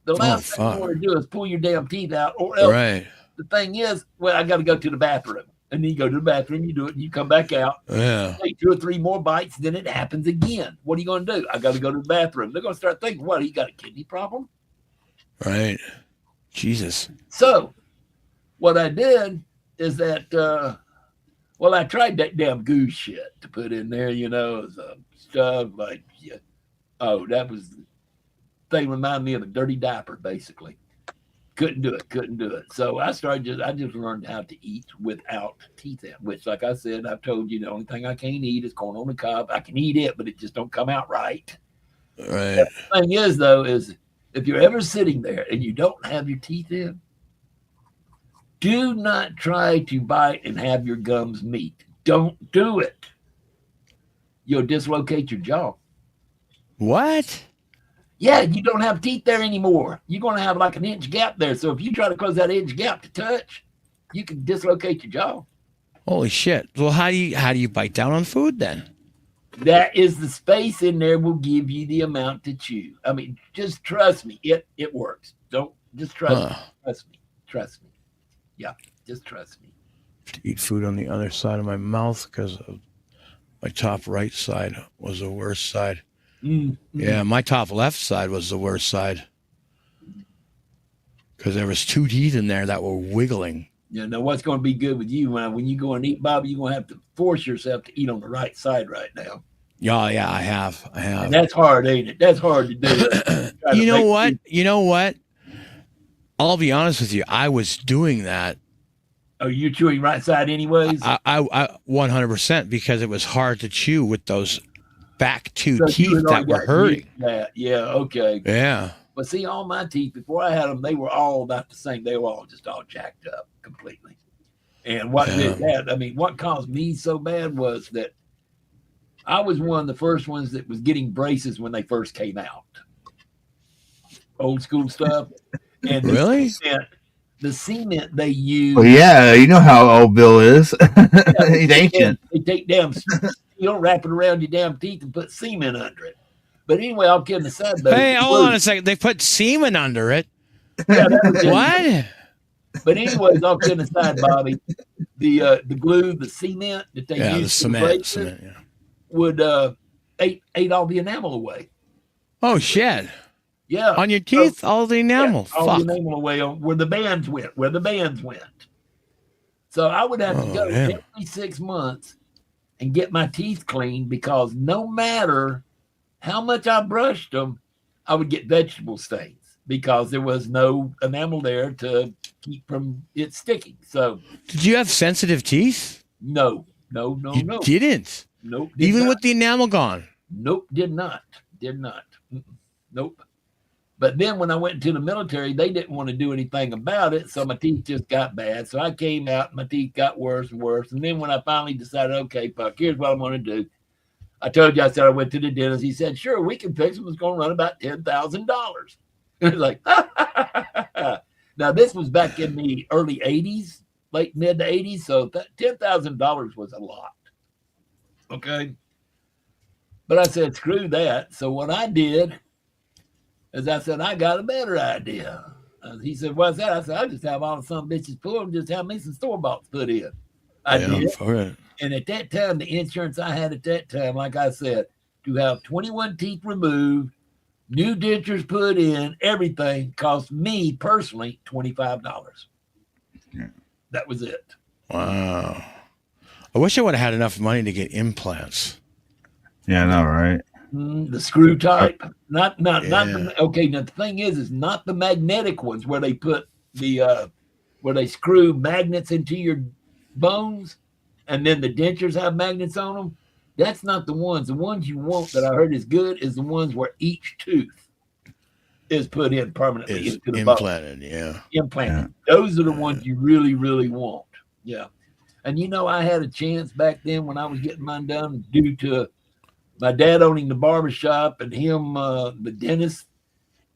the last thing you want to do is pull your damn teeth out. Or else the thing is, I got to go to the bathroom. And then you go to the bathroom, you do it, and you come back out. Yeah. Take 2 or 3 more bites, then it happens again. What are you going to do? I got to go to the bathroom. They're going to start thinking, what, he got a kidney problem? Right. Jesus. So what I did is that, I tried that damn goose shit to put in there, stuff like, that was, thing reminded me of a dirty diaper, basically. Couldn't do it. So I just learned how to eat without teeth in, which, like I said, I've told you, the only thing I can't eat is corn on the cob. I can eat it, but it just don't come out right. Right. The thing is, though, is if you're ever sitting there and you don't have your teeth in, do not try to bite and have your gums meet. Don't do it. You'll dislocate your jaw. What? Yeah, you don't have teeth there anymore. You're going to have like an inch gap there. So if you try to close that inch gap to touch, you can dislocate your jaw. Holy shit. Well, how do you bite down on food then? That is the space in there will give you the amount to chew. I mean, just trust me. It works. Don't just trust me. Trust me. Yeah, just trust me. To eat food on the other side of my mouth because of My top right side was the worst side. Mm. Yeah, my top left side was the worst side. Because there was 2 teeth in there that were wiggling. You know what's going to be good with you when you go and eat, Bobby. You're going to have to force yourself to eat on the right side right now. Yeah, I have. And that's hard, ain't it? That's hard to do. You know what? You know what? I'll be honest with you. I was doing that. Oh, you chewing right side anyways? I 100% because it was hard to chew with those back 2 So you teeth had that already were got hurting. used to that. Yeah, okay. Yeah. But see, all my teeth, before I had them, they were all about the same. They were all just all jacked up completely. And what did that? I mean, what caused me so bad was that I was one of the first ones that was getting braces when they first came out. Old school stuff. And Really? the cement they use. Well, yeah, you know how old Bill is. He's ancient. They take damn steel, wrap it around your damn teeth and put cement under it. But anyway, all kidding aside, though. Hey, hold on a second. They put semen under it. Yeah, that was it. What? But anyways, all kidding aside, Bobby, the glue, the cement that they Yeah, the used to break cement. it Yeah. would ate all the enamel away. Oh shit! Yeah, On your teeth, all the enamel. all Fuck. the enamel away on where the bands went. So I would have to go damn. every 6 months and get my teeth cleaned because no matter how much I brushed them, I would get vegetable stains because there was no enamel there to keep from it sticking. So Did you have sensitive teeth? no. You No. didn't. Nope. did Even not. with the enamel gone. Nope, did not. Mm-mm. Nope. But then when I went into the military, they didn't want to do anything about it. So my teeth just got bad. So I came out, my teeth got worse and worse. And then when I finally decided, okay, Puck, here's what I'm going to do. I told you, I said, I went to the dentist. He said, sure, we can fix them. It's going to run about $10,000. It was like, now this was back in the early 80s, late mid 80s. So $10,000 was a lot. Okay. But I said, screw that. So what I did is I said, I got a better idea. He said, what's that? I said, I just have all the some bitches pulled and just have me some store-boughts put in. I did. Fuck it. And at that time, the insurance I had at that time, like I said, to have 21 teeth removed, new dentures put in, everything cost me personally $25. Yeah. That was it. Wow. I wish I would have had enough money to get implants. Yeah, I know, right? The screw type, not Yeah. okay. Now the thing is not the magnetic ones where they put the where they screw magnets into your bones, and then the dentures have magnets on them. That's not the ones. The ones you want that I heard is good is the ones where each tooth is put in permanently Is into the bone. implanted, yeah. Implanted. Those are the ones you really, really want. Yeah. And you know, I had a chance back then when I was getting mine done due to my dad owning the barber shop and him, the dentist.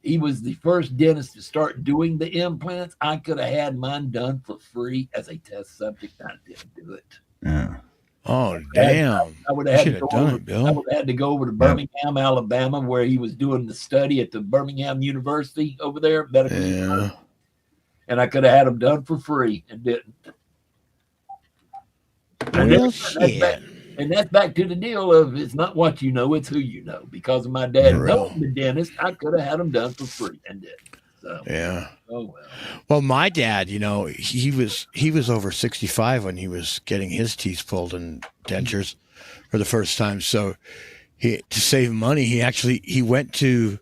He was the first dentist to start doing the implants. I could have had mine done for free as a test subject. I didn't do it. Yeah. Oh, damn. I would You have should had have to go done over, it, Bill. I would have had to go over to Birmingham, Alabama, where he was doing the study at the Birmingham University over there, medical Yeah. university. And I could have had them done for free and didn't. And Real that's back- shit. And that's back to the deal of it's not what you know, it's who you know. Because of my dad For real. knowing the dentist, I could have had them done for free and didn't. So, Yeah. oh well. Well, my dad, you know, he was over 65 when he was getting his teeth pulled and dentures for the first time. So to save money, he went to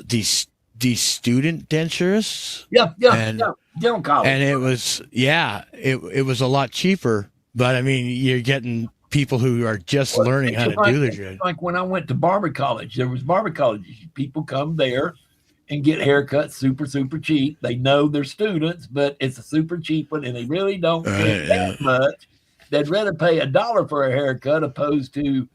these student dentures, Yeah, And- General college. and it was it was a lot cheaper. But I mean, you're getting people who are just learning how to do their shit. Like when I went to barber college, there was barber colleges. People come there and get haircuts super, super cheap. They know they're students, but it's a super cheap one, and they really don't get that much. They'd rather pay $1 for a haircut opposed to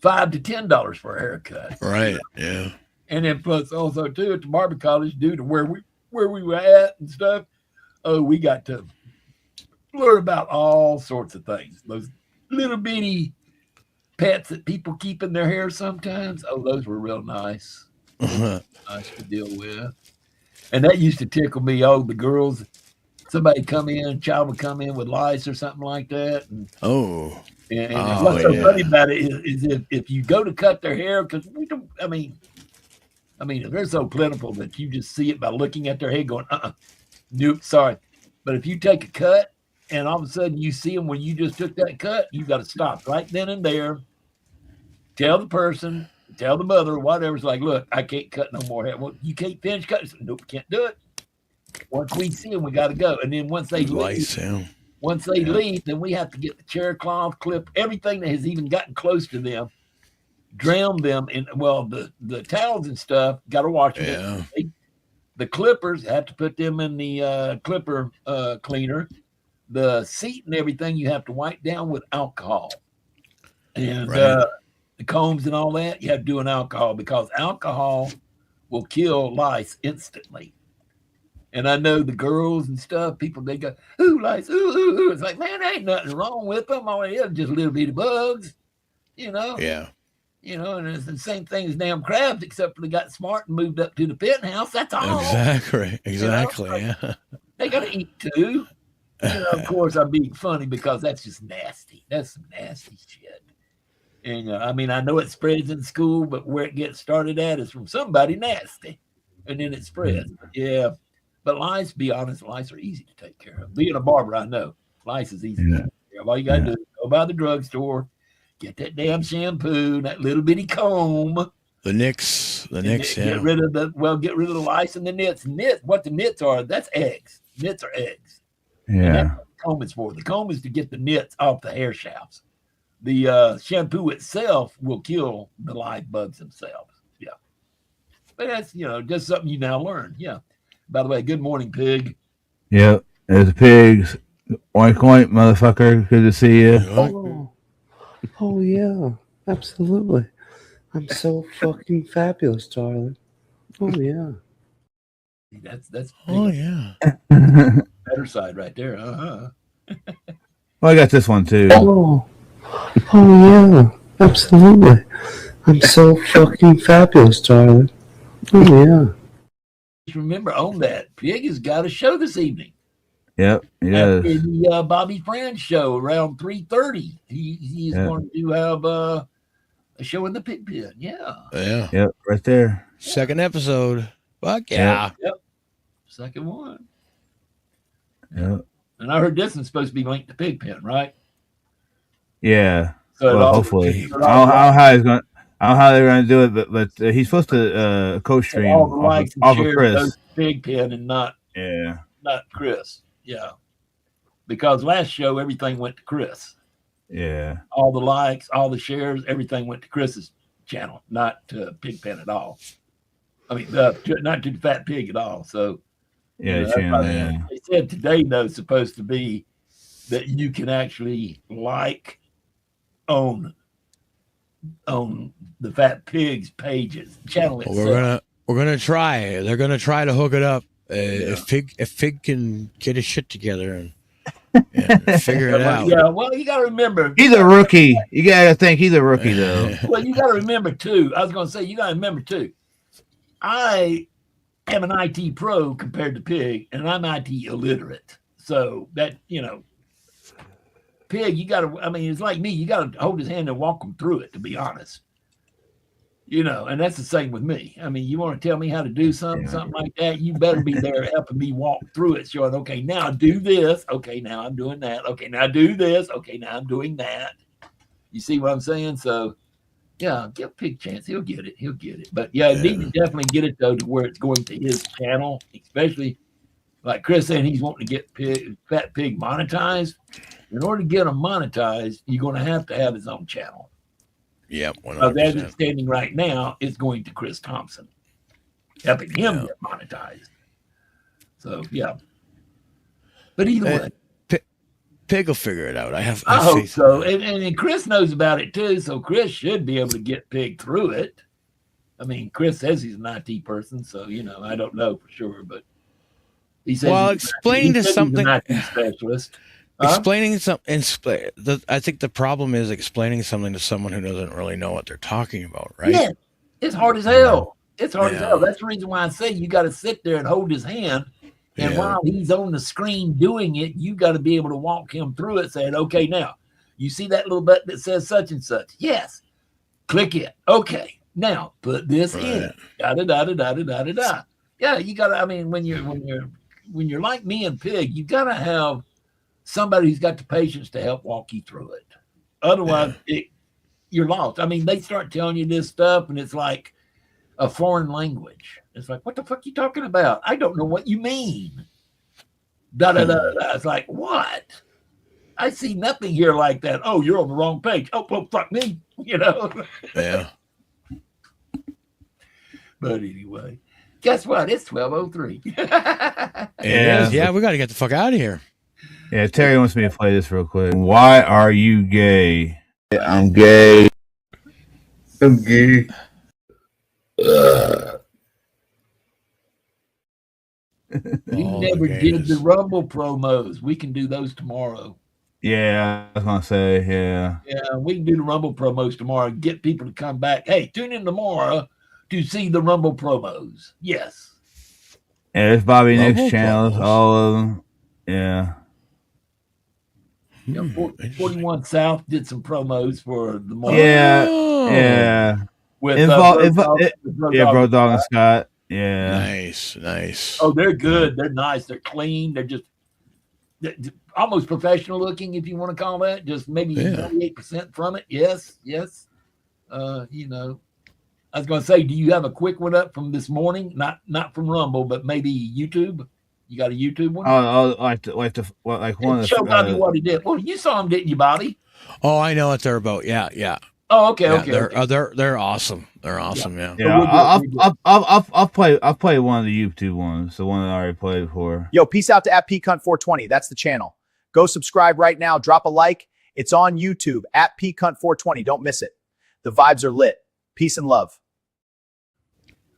$5 to $10 for a haircut. Right. Yeah. And then plus also too at the barber college, due to where we were at and stuff, we got to learn about all sorts of things. Those little bitty pets that people keep in their hair sometimes. Oh, those were real nice. Nice to deal with. And that used to tickle me. Oh, the girls somebody come in, a child would come in with lice or something like that. And Oh, what's so yeah. funny about it is if you go to cut their hair, because we don't, I mean, they're so plentiful that you just see it by looking at their hair going, nope, sorry. But if you take a cut and all of a sudden you see them when you just took that cut, you got to stop right then and there. Tell the person, tell the mother, whatever. It's like, look, I can't cut no more hair. Well, you can't finish cutting. Nope, can't do it. Once we see them, we got to go. And then once they Lice, leave, yeah. once they leave, then we have to get the chair cloth, clip everything that has even gotten close to them, drown them in. Well, the towels and stuff got to wash them. Yeah. The clippers have to put them in the clipper cleaner. The seat and everything you have to wipe down with alcohol, and Right. the combs and all that you have to do in alcohol, because alcohol will kill lice instantly. And I know the girls and stuff, people, they go, ooh, lice, ooh. It's like, man, there ain't nothing wrong with them. All it is just little bitty bugs, you know? Yeah. You know, and it's the same thing as damn crabs, except for they got smart and moved up to the penthouse. That's all. Exactly. Exactly. You know? Yeah. They got to eat too. You know, of course, I'm being funny because that's just nasty. That's some nasty shit. And I mean, I know it spreads in school, but where it gets started at is from somebody nasty, and then it spreads. Yeah. But lice, be honest, lice are easy to take care of. Being a barber, I know lice is easy to take care of. All you got to do is go by the drugstore, get that damn shampoo, that little bitty comb. The nicks, Get yeah. rid of the the lice and the nits. What the nits are, that's eggs. Nits are eggs. And Yeah. that's what the comb is for. The comb is to get the nits off the hair shafts. The shampoo itself will kill the live bugs themselves. Yeah. But that's, just something you now learn. Yeah. By the way, good morning, Pig. Yep. There's the pigs. Oink oink, motherfucker. Good to see you. Oh yeah, absolutely. I'm so fucking fabulous, darling. Oh yeah. That's Oh, yeah. better side right there. Well, I got this one too. Oh yeah, absolutely. I'm so fucking fabulous, darling. Oh yeah. Just remember, on that, Pig has got a show this evening. Yep. After Yes. the Bobby Friend show around 3:30. He's going to have a show in the Pig Pen. Yeah. Yeah. Yep. Right there. Second episode. Fuck yeah. Yep. Second one. Yep. And I heard this one's supposed to be linked to Pig Pen, right? Yeah. So it Well, all- hopefully. it I all- don't know how he's going. I don't know how they're going to do it, but he's supposed to co-stream all the likes and off of shares Chris. goes to Pig Pen and not Yeah. Chris. Yeah. Because last show everything went to Chris. Yeah. All the likes, all the shares, everything went to Chris's channel, not to Pig Pen at all. I mean, not to the Fat Pig at all. So Yeah. that's Channel, why yeah. they said today, though, it's supposed to be that you can actually like on the Fat Pig's pages, channel Well, itself. we're gonna try. They're gonna try to hook it up. If Pig can get his shit together and figure it out. Yeah, well, you got to remember. He's a rookie. You got to think he's a rookie, though. Well, you got to remember too. I was going to say you got to remember too. I am an IT pro compared to Pig, and I'm IT illiterate. So that Pig, you got to. I mean, it's like me. You got to hold his hand and walk him through it. To be honest, and that's the same with me. I mean, you want to tell me how to do something like that, you better be there helping me walk through it, showing, okay, now do this. Okay, now I'm doing that. Okay, now do this. Okay, now I'm doing that. You see what I'm saying? So, yeah, give Pig a chance. He'll get it. He'll get it. But yeah, need to definitely get it though to where it's going to his channel, especially like Chris saying he's wanting to get Fat Pig monetized. In order to get him monetized, you're going to have his own channel. Yep. As 100%. it's standing right now, it's going to Chris Thompson, helping him get monetized. So yeah. But either way, Pig will figure it out. I I hope faith so. in that. And Chris knows about it too, so Chris should be able to get Pig through it. I mean, Chris says he's an IT person, so I don't know for sure, but he says explain to something. He's an IT specialist. Explaining something. I think the problem is explaining something to someone who doesn't really know what they're talking about, right? Yeah, it's hard as hell. It's hard as Yeah. hell. That's the reason why I say you got to sit there and hold his hand And while he's on the screen doing it, you got to be able to walk him through it, saying, okay, now, you see that little button that says such and such? Yes. Click it. Okay. Now, put this in. Da-da-da-da-da-da-da-da. Yeah, you got to, I mean, when you're like me and Pig, you got to have somebody who's got the patience to help walk you through it. Otherwise, you're lost. I mean, they start telling you this stuff, and it's like a foreign language. It's like, what the fuck are you talking about? I don't know what you mean. Da-da-da-da. It's like, what? I see nothing here like that. Oh, you're on the wrong page. Oh, well, fuck me. You know? Yeah. But anyway, guess what? It's 12:03. Yeah. We got to get the fuck out of here. Yeah, Terry wants me to play this real quick. Why are you gay? I'm gay. I'm gay. You never did the Rumble promos. We can do those tomorrow. Yeah, I was gonna say, yeah. Yeah, we can do the Rumble promos tomorrow and get people to come back. Hey, tune in tomorrow to see the Rumble promos. Yes. Yeah, there's Bobby Rumble Nick's channels, promos. all of them. Yeah. Yeah, 41 South did some promos for the morning. Yeah. Oh. Yeah. With Bro Dog and Scott. Yeah. Nice. Oh, they're good. They're nice. They're clean. They're just almost professional looking, if you want to call that. Just maybe 98% from it. Yes. You know, I was going to say, do you have a quick one up from this morning? Not from Rumble, but maybe YouTube. You got a YouTube one? Oh, like one of Show Bobby what he did. Well, you saw him, didn't you, Bobby? Oh, I know what they're about. Yeah. Oh, okay. They're awesome. They're awesome. Yeah. I'll play one of the YouTube ones, the one that I already played before. Yo, peace out to @PeakHunt420. That's the channel. Go subscribe right now. Drop a like. It's on YouTube @PeakHunt420. Don't miss it. The vibes are lit. Peace and love.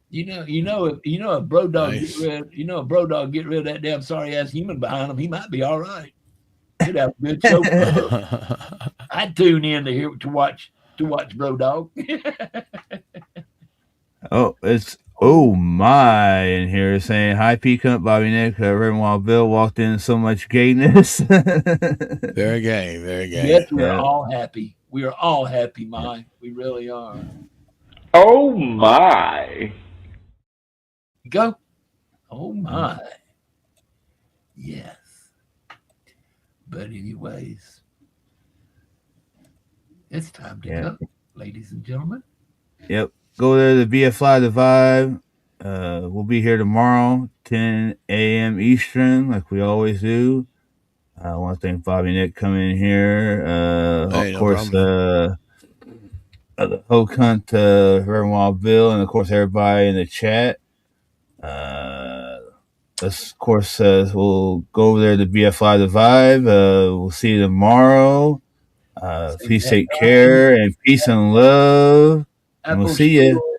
You know, if Bro Dog Nice. get rid of that damn sorry ass human behind him, he might be all right. He'd have a good show. I'd tune in to watch Bro Dog. Oh, it's my in here saying hi, Peacunt, Bobby Nick, Reverend Wild Bill walked in so much gayness. Very gay. Yes, we're all happy. We are all happy, Mike. We really are. Oh my. Go. Oh my. Yes. But anyways, it's time to go, ladies and gentlemen. Yep. Go there to BFly the Vibe. We'll be here tomorrow, 10 a.m. Eastern, like we always do. I want to thank Bobby Nick coming in here. Of course, the whole cunt, Reverend Wild Bill, and of course everybody in the chat. Of course, we'll go over there to BFI the Vibe. We'll see you tomorrow. Please take care and peace and love. And we'll see you.